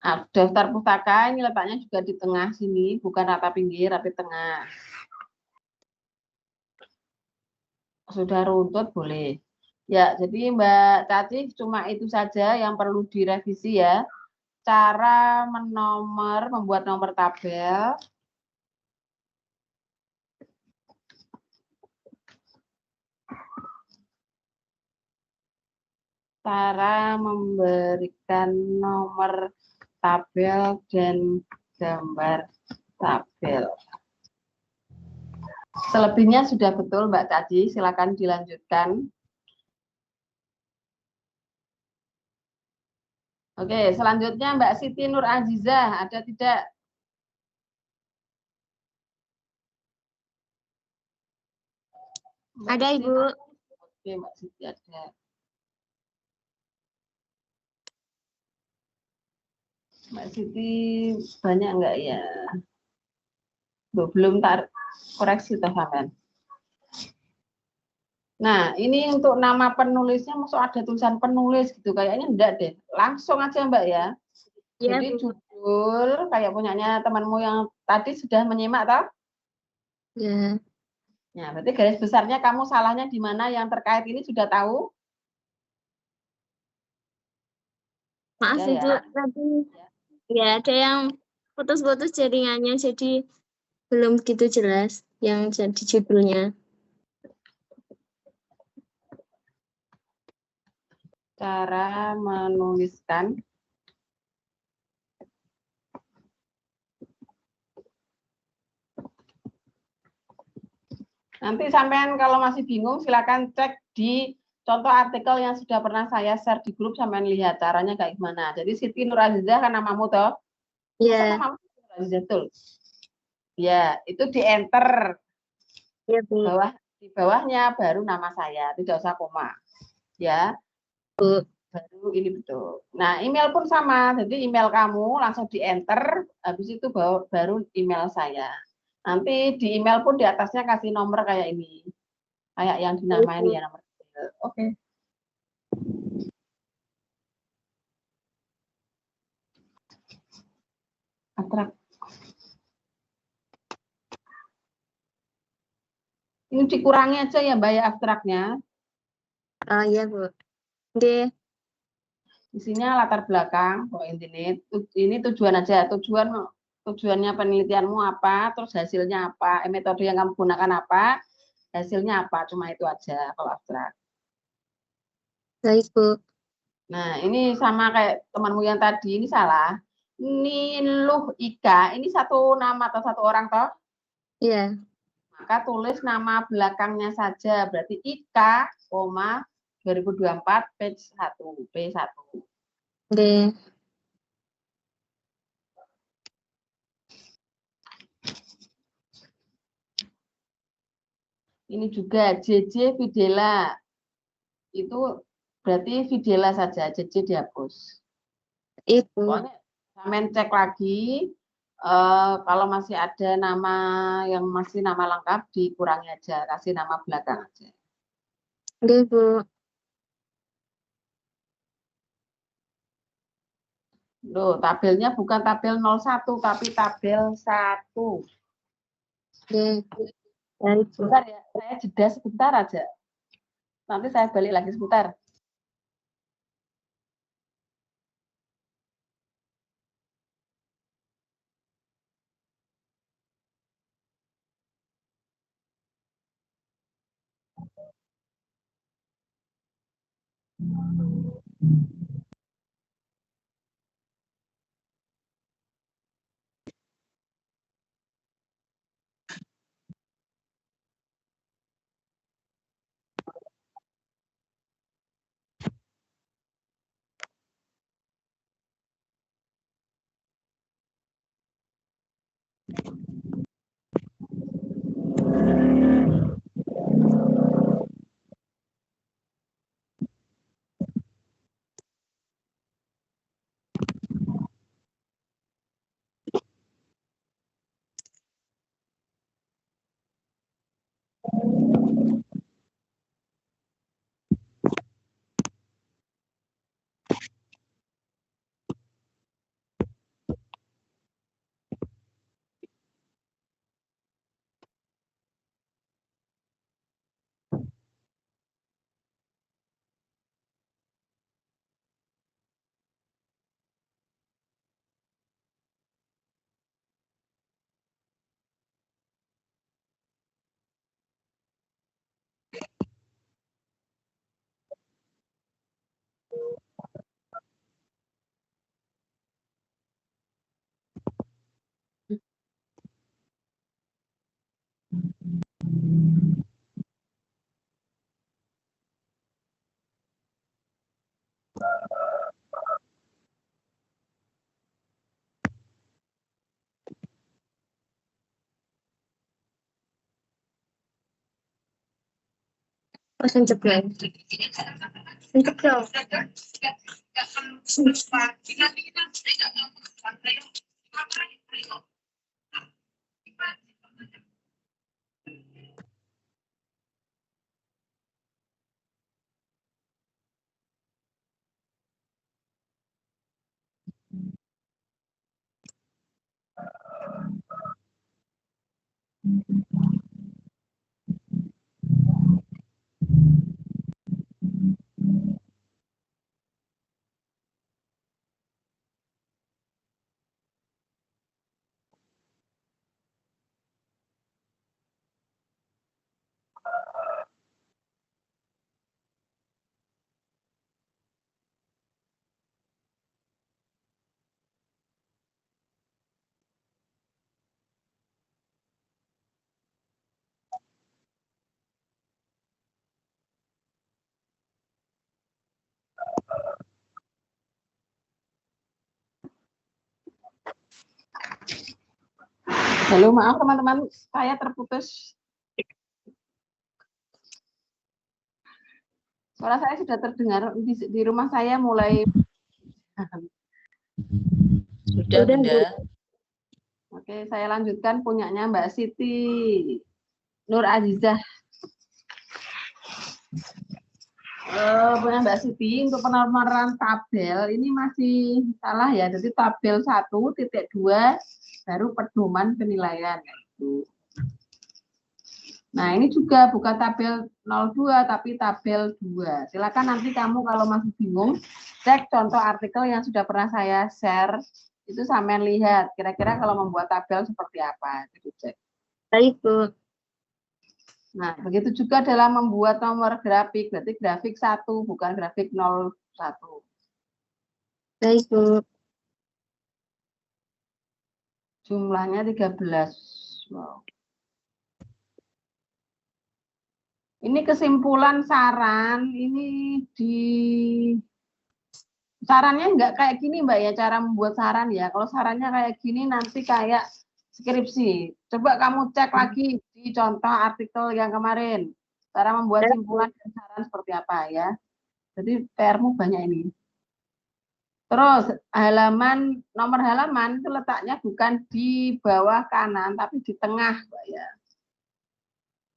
Nah, daftar pustaka ini letaknya juga di tengah sini, bukan rata pinggir, tapi tengah. Sudah runtut boleh. Ya, jadi Mbak Caci cuma itu saja yang perlu direvisi ya. Cara membuat nomor tabel. Cara memberikan nomor tabel dan gambar tabel. Selebihnya sudah betul Mbak Caci, silakan dilanjutkan. Oke, selanjutnya Mbak Siti Nur Azizah, ada tidak? Ada, Ibu. Oke, Mbak Siti ada. Mbak Siti banyak enggak ya? Belum koreksi toh sampean. Nah, ini untuk nama penulisnya maksud ada tulisan penulis gitu, kayaknya enggak deh. Langsung aja Mbak ya. Ya, Jadi Bu. judul kayak punyanya temanmu yang tadi sudah menyimak toh? Ya. Ya, berarti garis besarnya kamu salahnya di mana yang terkait ini sudah tahu? Maaf, Ya, Ibu. ya. Tadi ya ada yang putus-putus jaringannya, jadi belum begitu jelas yang jadi judulnya. Cara menuliskan nanti sampean kalau masih bingung silakan cek di contoh artikel yang sudah pernah saya share di grup, sampean lihat caranya kayak gimana. Jadi Siti Nur Azizah kan namamu toh? Iya. Namamu Siti Nur Azizah betul. Ya, itu di enter. Iya, Bu. Di bawahnya baru nama saya, tidak usah koma. Ya. Bu. Baru ini betul. Nah, email pun sama. Jadi email kamu langsung di enter, habis itu baru email saya. Nanti di email pun di atasnya kasih nomor kayak ini. Kayak yang dinamain ya nomor. Oke. Abstrak. Ini dikurangi aja ya Mbak ya abstraknya. Oh iya, Bu. Oke. Isinya latar belakang, ini tujuan aja. Tujuannya penelitianmu apa, terus hasilnya apa, metode yang kamu gunakan apa, hasilnya apa, cuma itu aja kalau abstrak. Baik, Bu. Nah, ini sama kayak temanmu yang tadi, ini salah. Niluh Ika, ini satu nama atau satu orang toh? Iya. Maka tulis nama belakangnya saja. Berarti IK, 2024 page 1, P1. Nggih. Ini juga JJ Videla. Itu berarti Videla saja, JJ dihapus. Ibu. Pokoknya sampean cek lagi, kalau masih ada nama yang masih nama lengkap dikurangi aja, kasih nama belakang aja. Nggih, Bu. Loh, tabelnya bukan tabel 01 tapi tabel 1. Nggih. Baik, Bu. Sebentar ya, saya jeda sebentar aja. Nanti saya balik lagi sebentar. Oh, senjep ya. Senjep ya. Halo, maaf teman-teman, saya terputus. Suara saya sudah terdengar di rumah saya mulai. Sudah, Bunda. Oke, saya lanjutkan punyanya Mbak Siti Nur Azizah. Punya Mbak Siti untuk penomoran tabel ini masih salah ya. Jadi tabel 1.2 baru pedoman penilaian. Nah, ini juga bukan tabel 02 tapi tabel 2. Silakan nanti kamu kalau masih bingung cek contoh artikel yang sudah pernah saya share. Itu sampean lihat kira-kira kalau membuat tabel seperti apa. Itu cek. Baik, Bu. Nah, begitu juga dalam membuat nomor grafik, berarti grafik 1 bukan grafik 01. Baik, Bu. Jumlahnya 13. Wow. Ini kesimpulan saran, ini sarannya nggak kayak gini Mbak ya, cara membuat saran ya. Kalau sarannya kayak gini nanti kayak skripsi. Coba kamu cek lagi di contoh artikel yang kemarin. Cara membuat simpulan dan saran seperti apa ya. Jadi PR-mu banyak ini. Terus nomor halaman itu letaknya bukan di bawah kanan, tapi di tengah Mbak ya.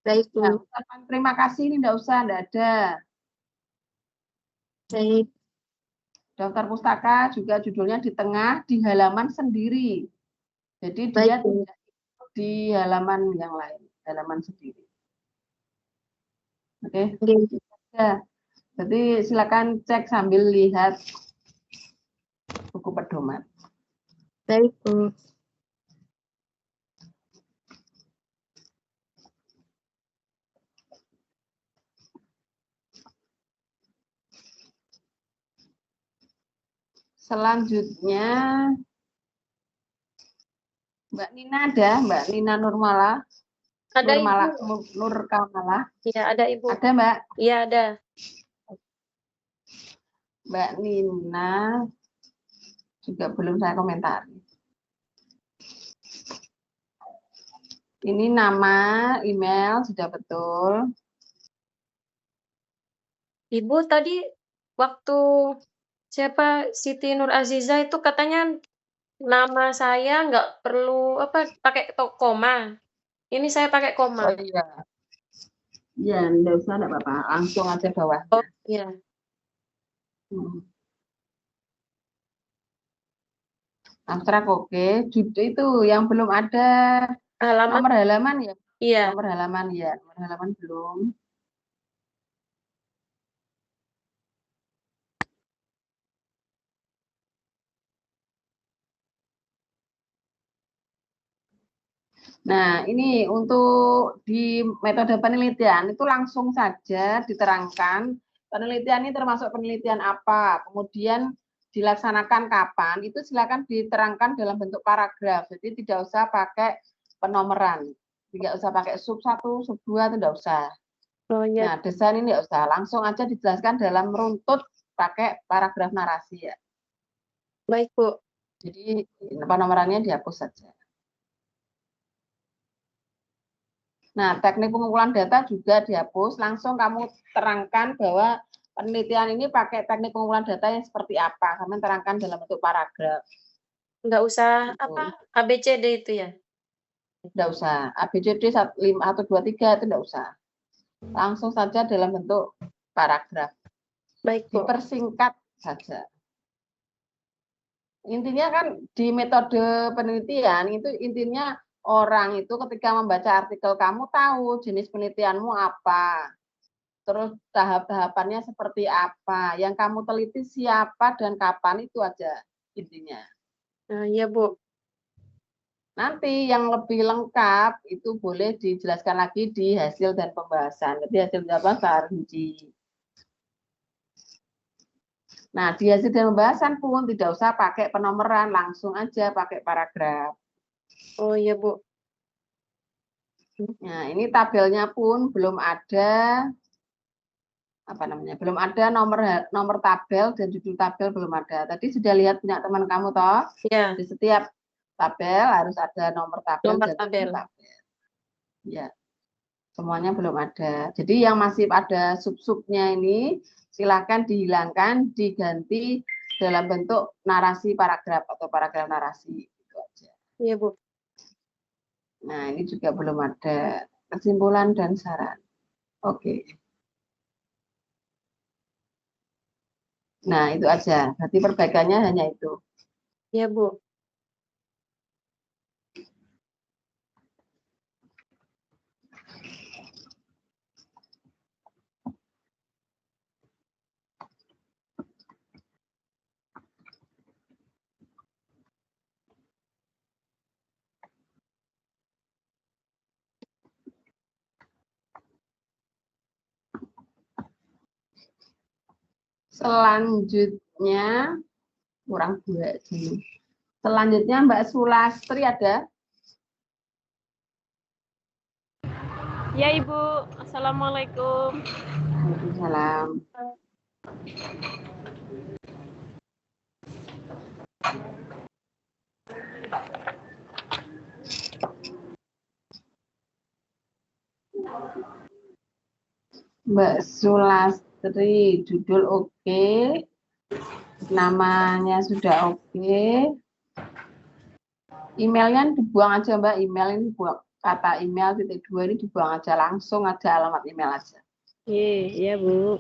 Baik, Bu. Nah, ucapan terima kasih ini enggak usah, enggak ada. Baik. Daftar pustaka juga judulnya di tengah, di halaman sendiri. Jadi Baik, dia Bu. tidak di halaman yang lain, halaman sendiri. Oke. Oke. Ya. Jadi silakan cek sambil lihat buku pedoman. Baik, Bu. Selanjutnya Mbak Nina ada, Mbak Nina Nurmala. Ada Nurmala, Ibu. Nur Kamala. Iya, ada Ibu. Ada Mbak? Iya, ada. Mbak Nina juga belum saya komentari. Ini nama, email sudah betul. Ibu tadi waktu siapa Siti Nur Aziza itu katanya nama saya nggak perlu pakai koma. Ini saya pakai koma. Oh iya. Iya, enggak usah, enggak apa-apa. Langsung aja bawah. Oh iya. Abstrak oke. Judul itu yang belum ada Halaman. nomor halaman ya. Iya. Nomor halaman ya. Nomor halaman belum. Nah, ini untuk di metode penelitian itu langsung saja diterangkan penelitian ini termasuk penelitian apa, kemudian dilaksanakan kapan, itu silakan diterangkan dalam bentuk paragraf. Jadi tidak usah pakai penomoran, tidak usah pakai sub 1, sub 2, tidak usah. Oh, iya. Nah, desain ini tidak usah, langsung aja dijelaskan dalam runtut pakai paragraf narasi ya. Baik, Bu. Jadi penomorannya dihapus saja. Nah, teknik pengumpulan data juga dihapus, langsung kamu terangkan bahwa penelitian ini pakai teknik pengumpulan data yang seperti apa, kamu terangkan dalam bentuk paragraf. Nggak usah Gitu. ABCD itu ya? Tidak usah, ABCD 1, 2, 3 itu tidak usah. Langsung saja dalam bentuk paragraf. Baik, Bu. Dipersingkat saja. Intinya kan di metode penelitian itu intinya orang itu ketika membaca artikel kamu tahu jenis penelitianmu apa, terus tahap-tahapannya seperti apa, yang kamu teliti siapa dan kapan, itu aja intinya. Nah, iya Bu. Nanti yang lebih lengkap itu boleh dijelaskan lagi di hasil dan pembahasan. Jadi hasil pembahasan rinci. Nah, di hasil dan pembahasan pun tidak usah pakai penomoran, langsung aja pakai paragraf. Oh iya Bu. Nah, ini tabelnya pun belum ada belum ada nomor tabel dan judul tabel belum ada. Tadi sudah lihat punya teman kamu toh? Iya. Di setiap tabel harus ada nomor tabel Nomor dan tabel. judul tabel. Ya. Semuanya belum ada. Jadi yang masih ada sub-subnya ini silakan dihilangkan, diganti dalam bentuk narasi paragraf atau paragraf narasi. Itu aja. Iya Bu. Nah, ini juga belum ada kesimpulan dan saran. Oke. Nah, itu aja. Berarti perbaikannya hanya itu. Iya Bu. Selanjutnya, kurang 2 dulu. Selanjutnya Mbak Sulastri ada? Ya Ibu, Assalamualaikum. Waalaikumsalam. Mbak Sulastri, judul oke, namanya sudah oke, emailnya dibuang aja Mbak, email ini buang, kata email .2 ini dibuang aja, langsung aja alamat email aja. Iya Bu.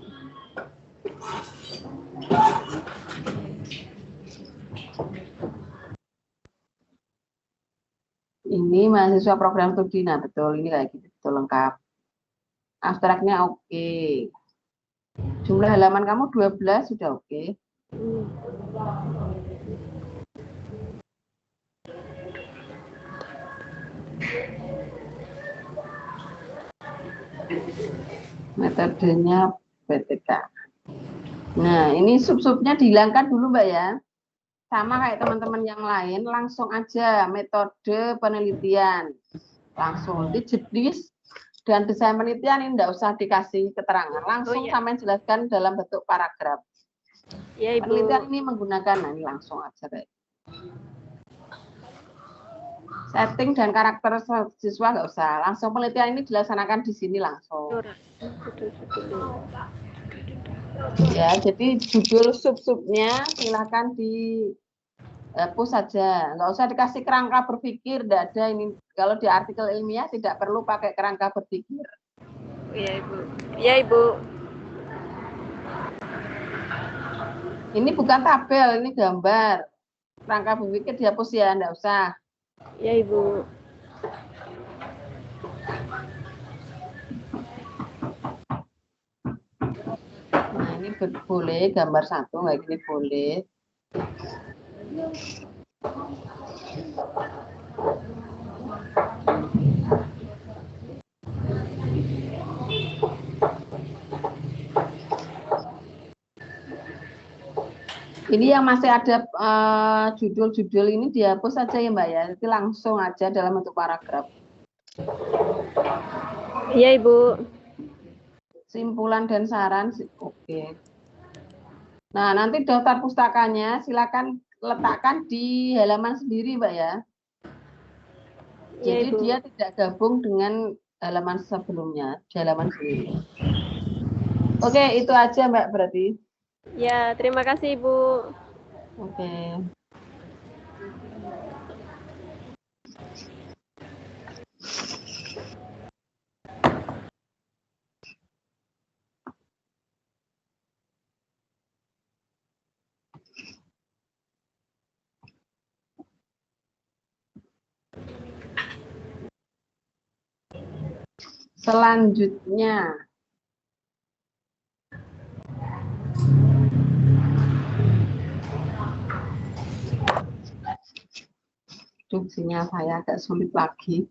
Ini mahasiswa program studi, nah betul, ini kayak gitu, betul lengkap. Abstraknya oke. Jumlah halaman kamu 12 sudah oke. Metodenya BTK. Nah, ini sub-subnya dihilangkan dulu Mbak ya. Sama kayak teman-teman yang lain, langsung aja metode penelitian. Langsung di jenis dan desain penelitian ini enggak usah dikasih keterangan. Langsung sampai jelaskan dalam bentuk paragraf. Ya Ibu. Penelitian ini menggunakan, nah ini langsung aja kayak. Setting dan karakter siswa nggak usah. Langsung penelitian ini dilaksanakan di sini langsung. Ya, jadi judul sub-subnya silakan dihapus saja. Nggak usah dikasih kerangka berpikir, tidak ada ini. Kalau di artikel ilmiah tidak perlu pakai kerangka berpikir. Iya Ibu. Iya Ibu. Ini bukan tabel, ini gambar. Kerangka berpikir dihapus ya, nggak usah. Iya Ibu. Nah, ini boleh gambar satu, kayak gini boleh. Ini yang masih ada judul-judul ini dihapus saja ya Mbak ya. Nanti langsung aja dalam bentuk paragraf. Iya Ibu. Simpulan dan saran, oke. Nah, nanti daftar pustakanya silakan letakkan di halaman sendiri Mbak ya. Jadi dia tidak gabung dengan halaman sebelumnya, di halaman sendiri. Oke, itu aja Mbak berarti. Ya, terima kasih Ibu. Oke. Selanjutnya, sinyal saya agak sulit lagi.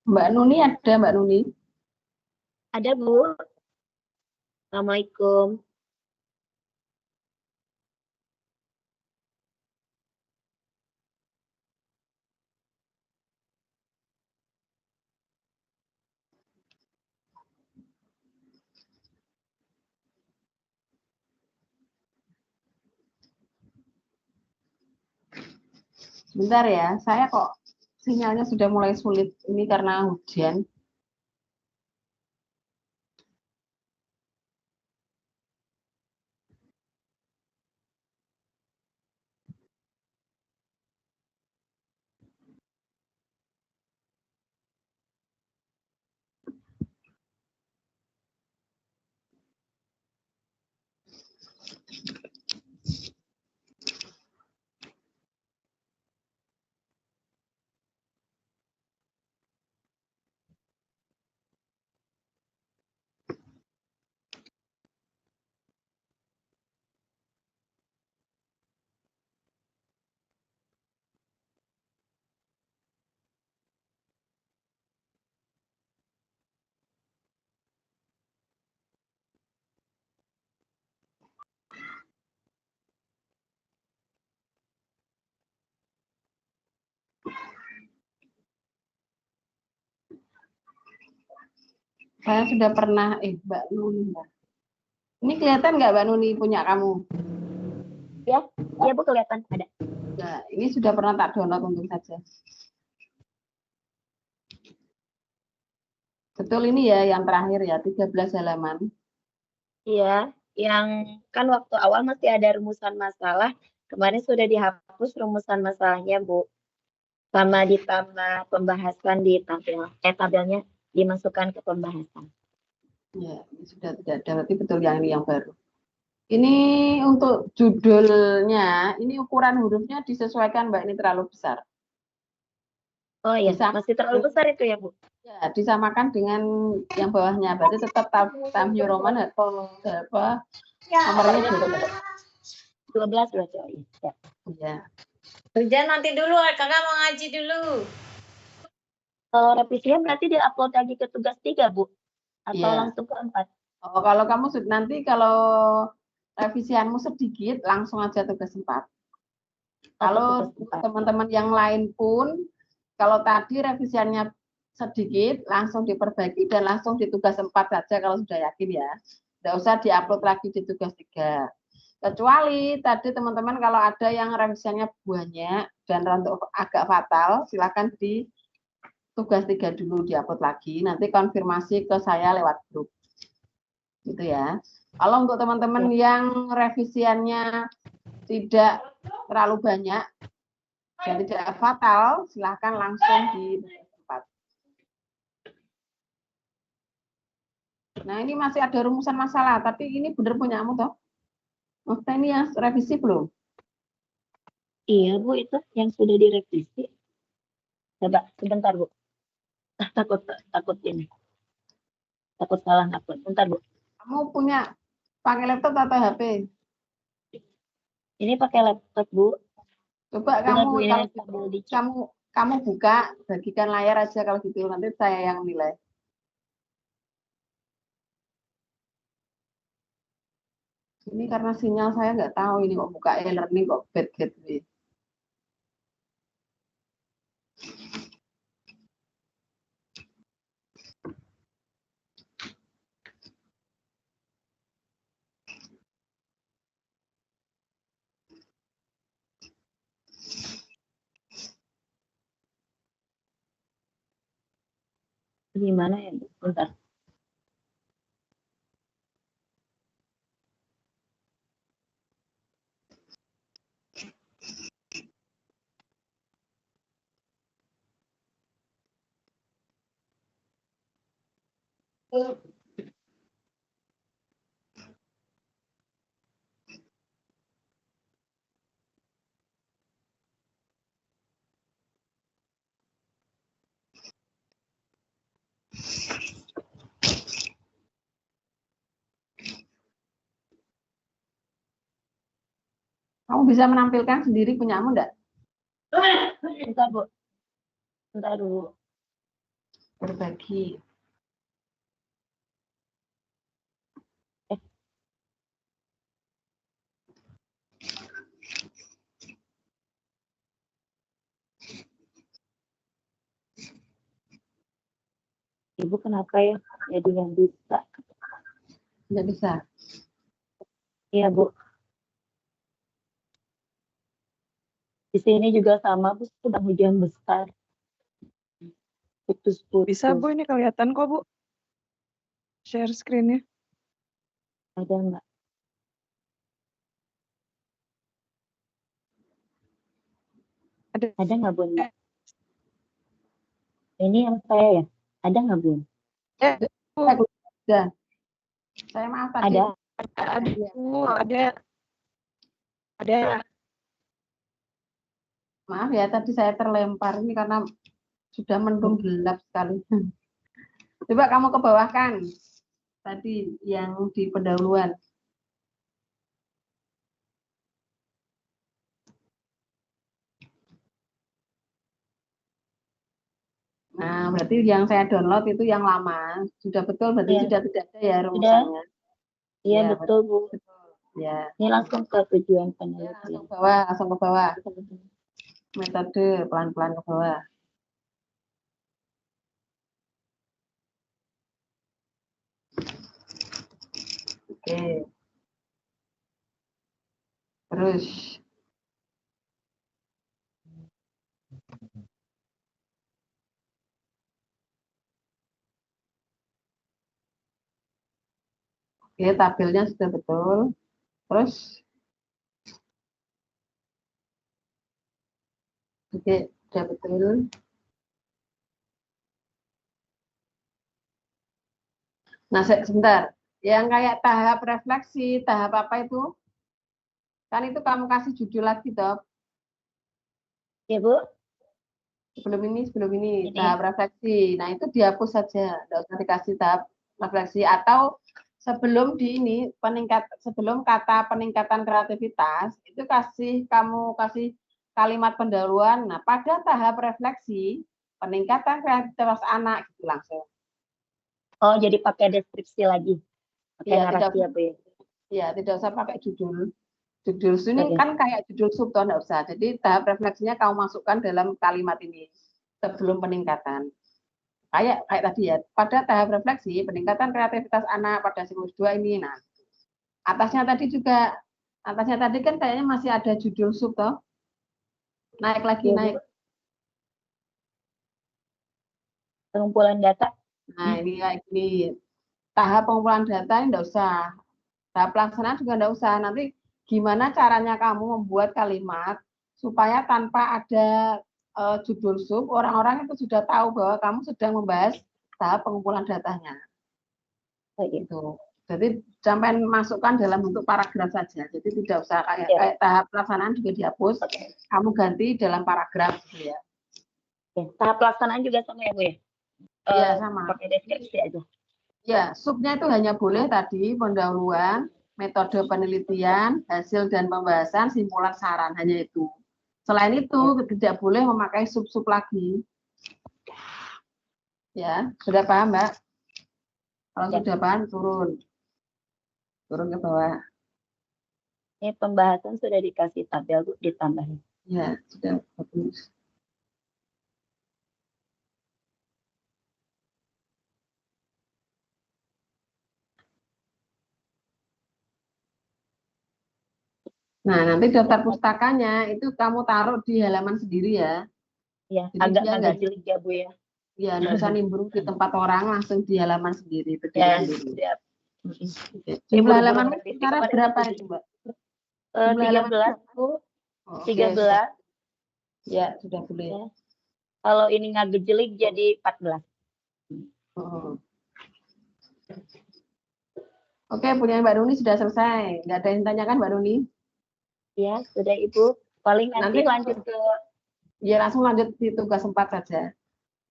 Mbak Nuni ada Mbak Nuni? Ada Bu. Assalamualaikum. Sebentar ya, saya kok sinyalnya sudah mulai sulit. Ini karena hujan. Saya sudah pernah, Mbak Nuni. Ini kelihatan nggak Mbak Nuni punya kamu? Ya, iya Bu kelihatan ada. Nah, ini sudah pernah tak download untuk saja. Betul ini ya yang terakhir ya, 13 halaman. Iya, yang kan waktu awal masih ada rumusan masalah, kemarin sudah dihapus rumusan masalahnya Bu. Sama ditambah pembahasan di tabelnya dimasukkan ke pembahasan. Ya, ini sudah tidak ada, berarti betul yang ini yang baru. Ini untuk judulnya, ini ukuran hurufnya disesuaikan Mbak, ini terlalu besar. Oh iya, Bisa. masih terlalu besar itu ya Bu? Ya, disamakan dengan yang bawahnya, berarti tetap Times New Roman atau apa nomornya 12 berarti. Oh, iya. Ya. Kerja nanti dulu, kakak mau ngaji dulu. Kalau revisinya berarti di-upload lagi ke tugas 3 Bu? Atau Iya. langsung ke 4? Oh, kalau kamu nanti kalau revisianmu sedikit, langsung aja tugas 4. Kalau teman-teman yang lain pun, kalau tadi revisiannya sedikit, langsung diperbaiki dan langsung di tugas 4 saja kalau sudah yakin ya. Tidak usah diupload lagi di tugas 3. Kecuali tadi teman-teman kalau ada yang revisiannya banyak dan agak fatal, silakan di tugas 3 dulu diupload lagi, nanti konfirmasi ke saya lewat grup. Gitu ya. Kalau untuk teman-teman yang revisiannya tidak terlalu banyak dan tidak fatal, silahkan langsung di tempat. Nah, ini masih ada rumusan masalah, tapi ini benar punyamu toh? Maksudnya ini yang revisi belum? Iya Bu, itu yang sudah direvisi. Coba sebentar Bu. Takut ini. Takut salah upload. Bentar Bu. Kamu punya pakai laptop atau HP? Ini pakai laptop Bu. Coba Bu, kamu buka, bagikan layar aja kalau gitu, nanti saya yang nilai. Ini karena sinyal saya nggak tahu ini kok buka e-learning kok bad gateway. Gimana ya Bu? Bentar. Kamu bisa menampilkan sendiri punyamu enggak? Bentar Bu. Bentar dulu. Berbagi. Ibu kenapa ya? Jadi yang bisa. Nggak bisa. Iya Bu. Di sini juga sama Bu, sedang hujan besar. Putus-putus. Bisa Bu, ini kelihatan kok Bu. Share screen-nya. Ada nggak? Ada nggak Bun? Ini yang saya ya? Ada nggak Bun? Ada. Saya maaf tadi. Ada Bu, ada. Maaf ya, tadi saya terlempar ini karena sudah mendung gelap sekali. Coba kamu ke bawah kan. Tadi yang di pendahuluan. Nah, berarti yang saya download itu yang lama. Sudah betul, berarti sudah tidak ada ya rumusannya. Iya, betul Bu. Ya. Ini langsung ke tujuan Langsung penelitian. ke bawah. Metode pelan-pelan ke bawah. Oke. Terus. Oke, tabelnya sudah betul. Terus. Oke, sudah betul. Nah, sebentar. Yang kayak tahap refleksi, tahap apa itu? Kan itu kamu kasih judul lagi, Dok. Ya, Bu. Sebelum ini Ini. tahap refleksi. Nah, itu dihapus saja. Tidak usah dikasih tahap refleksi. Atau sebelum sebelum kata peningkatan kreativitas, itu kamu kasih kalimat pendahuluan. Nah, pada tahap refleksi, peningkatan kreativitas anak, gitu langsung. Oh, jadi pakai deskripsi lagi. Pakai narasi ya, Bu ya? Iya, tidak usah pakai judul. Judul ini kan kayak judul sub, tidak usah. Jadi tahap refleksinya kamu masukkan dalam kalimat ini sebelum peningkatan. Kayak tadi ya, pada tahap refleksi peningkatan kreativitas anak pada siklus 2 ini. Nah, atasnya tadi kan kayaknya masih ada judul sub toh. Naik lagi, Ya, naik. Pengumpulan data. Nah, ini kayak gini. Tahap pengumpulan data ini enggak usah. Tahap pelaksanaan juga enggak usah. Nanti gimana caranya kamu membuat kalimat supaya tanpa ada judul sub, orang-orang itu sudah tahu bahwa kamu sedang membahas tahap pengumpulan datanya. Gitu. Jadi sampai masukkan dalam bentuk paragraf saja. Jadi tidak usah kayak tahap pelaksanaan juga dihapus. Kamu ganti dalam paragraf gitu ya. Tahap pelaksanaan juga sama ya, Bu ya? Iya, sama. Pakai deskripsi aja. Ya, subnya itu hanya boleh tadi pendahuluan, metode penelitian, hasil dan pembahasan, simpulan saran, hanya itu. Selain itu tidak boleh memakai sub-sub lagi. Ya, sudah paham, Mbak? Kalau sudah paham, turun ke bawah. Ini pembahasan sudah dikasih tabel, Bu, ditambahin. Ya, sudah bagus. Nah, nanti daftar pustakanya itu kamu taruh di halaman sendiri ya. Iya, Jadi agak jeli ya, Bu ya. Iya, nggak usah nimbrung di tempat orang, langsung di halaman sendiri. Ya, siap. Ini Jumlah halaman sekarang berapa itu, Mbak? 13, Bu. 13. Ya, sudah boleh. Ya. Kalau ini nggak gejelik jadi 14. Oke, punya Mbak Runi sudah selesai. Nggak ada yang tanyakan, Mbak Runi? Ya, sudah Ibu. Paling nanti lanjut ke... Ya, langsung lanjut di tugas 4 saja.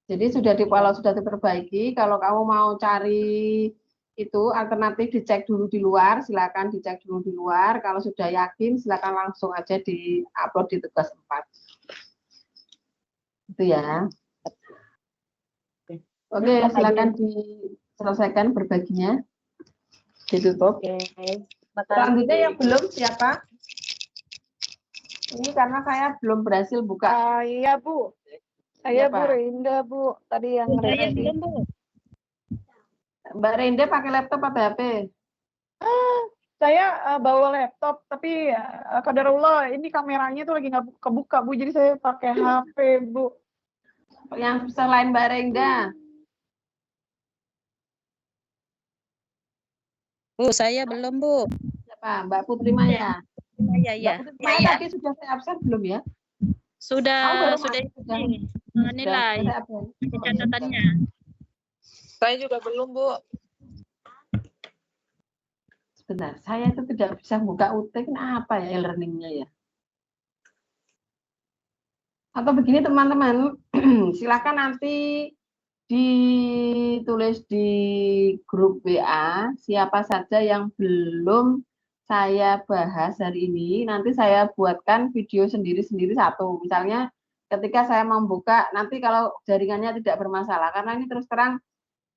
Jadi kalau sudah diperbaiki, kalau kamu mau cari itu alternatif dicek dulu di luar, silakan dicek dulu di luar. Kalau sudah yakin, silakan langsung aja di-upload di tugas 4. Itu ya. Oke, silakan diselesaikan berbaginya. Ditutup. Selanjutnya yang belum siapa? Ini karena saya belum berhasil buka. Iya, Bu. Saya Bu Renda, Bu. Tadi yang revisi. Mbak Renda pakai laptop atau HP? Saya bawa laptop, tapi qadarullah ini kameranya tuh lagi nggak kebuka, Bu. Jadi saya pakai HP, Bu. Yang selain Mbak Renda. Bu, saya belum, Bu. Siapa? Mbak Putri Maya. Iya. Mbak Putri Maya tadi sudah saya absen belum ya? Sudah ini nilai catatannya. Saya juga belum, Bu. Sebentar, saya itu tidak bisa buka UT, kenapa ya e-learning-nya ya? Atau begini teman-teman, silakan nanti ditulis di grup WA siapa saja yang belum saya bahas hari ini. Nanti saya buatkan video sendiri-sendiri satu. Misalnya ketika saya membuka, nanti kalau jaringannya tidak bermasalah, karena ini terus terang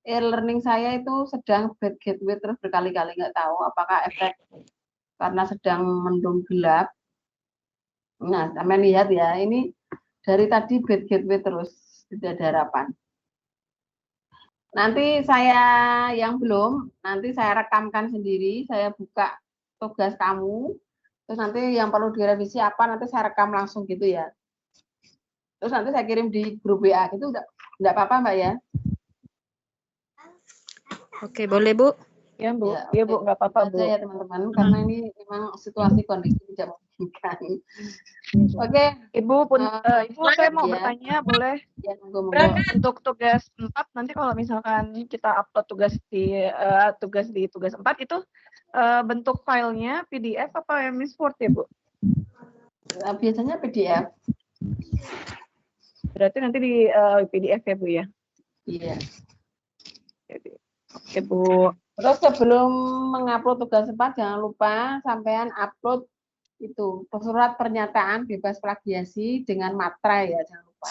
e-learning saya itu sedang bad gateway terus berkali-kali, nggak tahu apakah efek karena sedang mendung gelap. Nah, sampai lihat ya, ini dari tadi bad gateway terus tidak ada harapan. Nanti saya yang belum, nanti saya rekamkan sendiri, saya buka tugas kamu, terus nanti yang perlu direvisi apa, nanti saya rekam langsung gitu ya. Terus nanti saya kirim di grup WA gitu, enggak apa-apa Mbak ya? Oke, boleh Bu. Ya Bu, Ya, iya Bu, nggak apa-apa Itu Bu. aja ya teman-teman, karena ini memang situasi kondisi tidak memungkinkan. Oke, Ibu pun, Ibu saya mau ya. bertanya boleh? Ya, monggo. Untuk tugas 4 nanti kalau misalkan kita upload tugas di tugas 4 itu bentuk filenya PDF apa MS Word ya Bu? Biasanya PDF. Berarti nanti di PDF ya Bu ya? Iya. Jadi, oke Bu. Terus sebelum mengupload tugas 4 jangan lupa sampean upload itu surat pernyataan bebas plagiasi dengan materai ya, jangan lupa.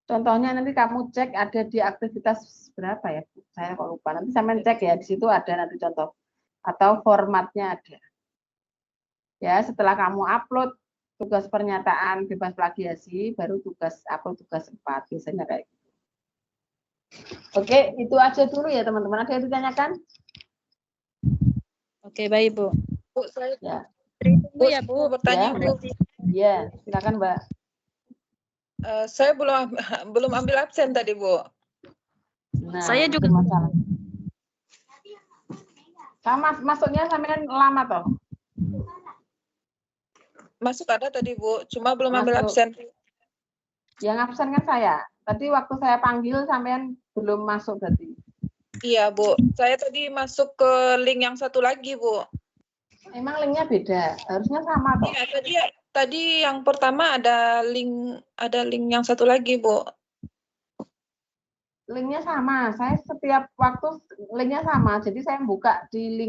Contohnya nanti kamu cek ada di aktivitas berapa ya? Saya kok lupa. Nanti sampean cek ya, di situ ada nanti contoh atau formatnya ada. Ya, setelah kamu upload tugas pernyataan bebas plagiasi baru upload tugas 4 biasanya kayak gitu. Oke, itu aja dulu ya teman-teman. Ada yang ditanyakan? Oke, baik Bu. Bu, saya Ya. Tunggu ya Bu. bertanya Bu. Ya, silakan Mbak. Saya belum ambil absen tadi Bu. Nah, Saya juga masalah. Sama masuknya sampean lama toh? Masuk ada tadi Bu, cuma belum ambil Masuk. absen. Yang absen kan saya. Tadi waktu saya panggil sampean belum masuk berarti. Iya Bu, saya tadi masuk ke link yang satu lagi Bu. Emang linknya beda, harusnya sama toh. Iya, tadi yang pertama ada link yang satu lagi Bu. Linknya sama, saya setiap waktu linknya sama. Jadi saya buka di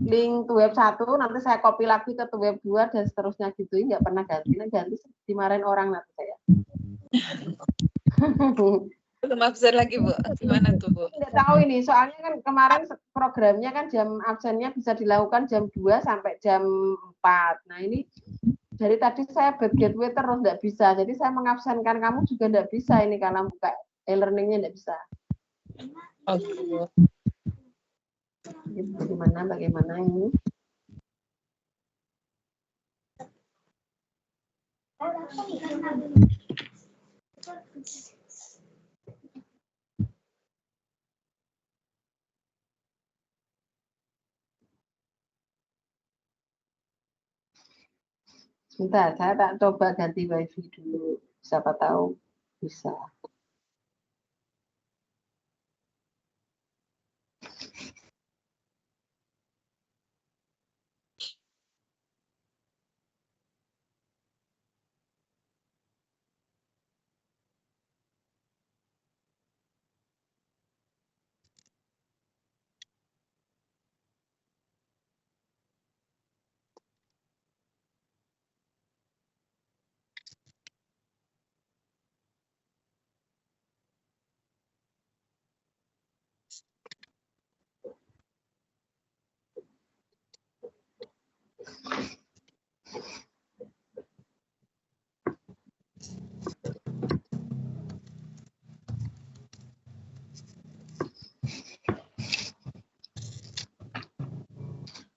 link web 1, nanti saya copy lagi ke web 2 dan seterusnya gitu. Nggak pernah ganti dimarahin orang nanti saya. Belum absen lagi Bu. Gimana tuh Bu? Nggak tahu ini, soalnya kan kemarin programnya kan jam absennya bisa dilakukan jam 2 sampai jam 4. Nah ini dari tadi saya bad gateway terus nggak bisa. Jadi saya mengabsenkan kamu juga nggak bisa ini karena buka e-learningnya nggak bisa. Oke Bu. Bagaimana ini? Sebentar, saya tak coba ganti wifi dulu. Siapa tahu bisa.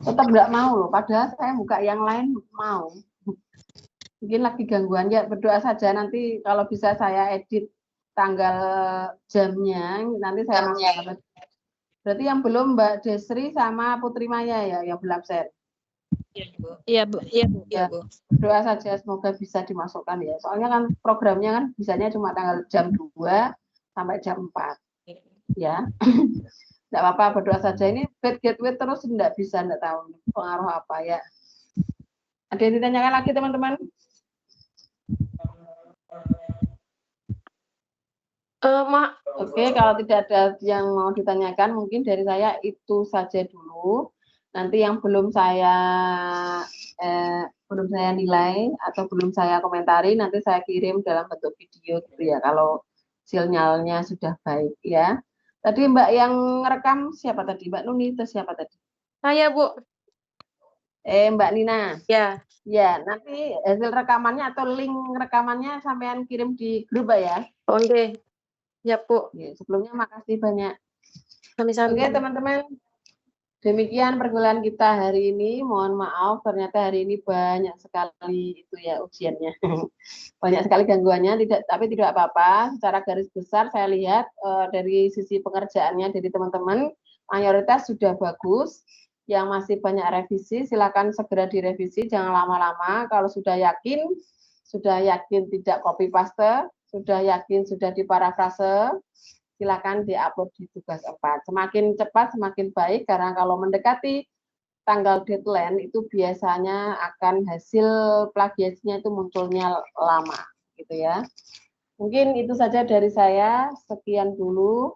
Tetap nggak mau loh, padahal saya buka yang lain mau. Mungkin lagi gangguan ya, berdoa saja nanti kalau bisa saya edit tanggal jamnya, nanti saya masuk. Berarti yang belum Mbak Desri sama Putri Maya ya yang belum absen. Iya Bu. Ya, berdoa saja semoga bisa dimasukkan ya. Soalnya kan programnya kan bisanya cuma tanggal jam 2 sampai jam 4. Ya. Enggak apa-apa, berdoa saja. Ini bad gateway terus enggak bisa, enggak tahu pengaruh apa ya. Ada yang ditanyakan lagi teman-teman? Oke, kalau tidak ada yang mau ditanyakan, mungkin dari saya itu saja dulu. Nanti yang belum saya nilai atau belum saya komentari, nanti saya kirim dalam bentuk video gitu ya. Kalau sinyalnya sudah baik ya. Tadi Mbak yang rekam siapa tadi? Mbak Nuni atau siapa tadi? Saya Bu. Mbak Nina. Ya. Ya, nanti hasil rekamannya atau link rekamannya sampean kirim di grup ya. Oke. Ya, Bu. Ya, sebelumnya makasih banyak. Sami-sami. Oke, teman-teman. Demikian perkuliahan kita hari ini. Mohon maaf, ternyata hari ini banyak sekali itu ya ujiannya. Banyak sekali gangguannya, tapi tidak apa-apa. Secara garis besar saya lihat dari sisi pengerjaannya dari teman-teman, mayoritas sudah bagus. Yang masih banyak revisi, silakan segera direvisi, jangan lama-lama. Kalau sudah yakin tidak copy paste, sudah yakin sudah diparafrase, silakan diupload di tugas 4. Semakin cepat semakin baik, karena kalau mendekati tanggal deadline itu biasanya akan hasil plagiasinya itu munculnya lama, gitu ya. Mungkin itu saja dari saya, sekian dulu.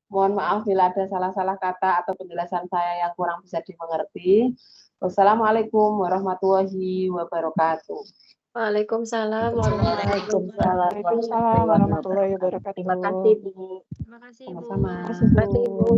Mohon maaf bila ada salah-salah kata atau penjelasan saya yang kurang bisa dimengerti. Wassalamualaikum warahmatullahi wabarakatuh. Waalaikumsalam. Waalaikumsalam warahmatullahi wabarakatuh. Terima kasih, Bu. Terima kasih, Bu. Sama-sama. Terima kasih, Bu.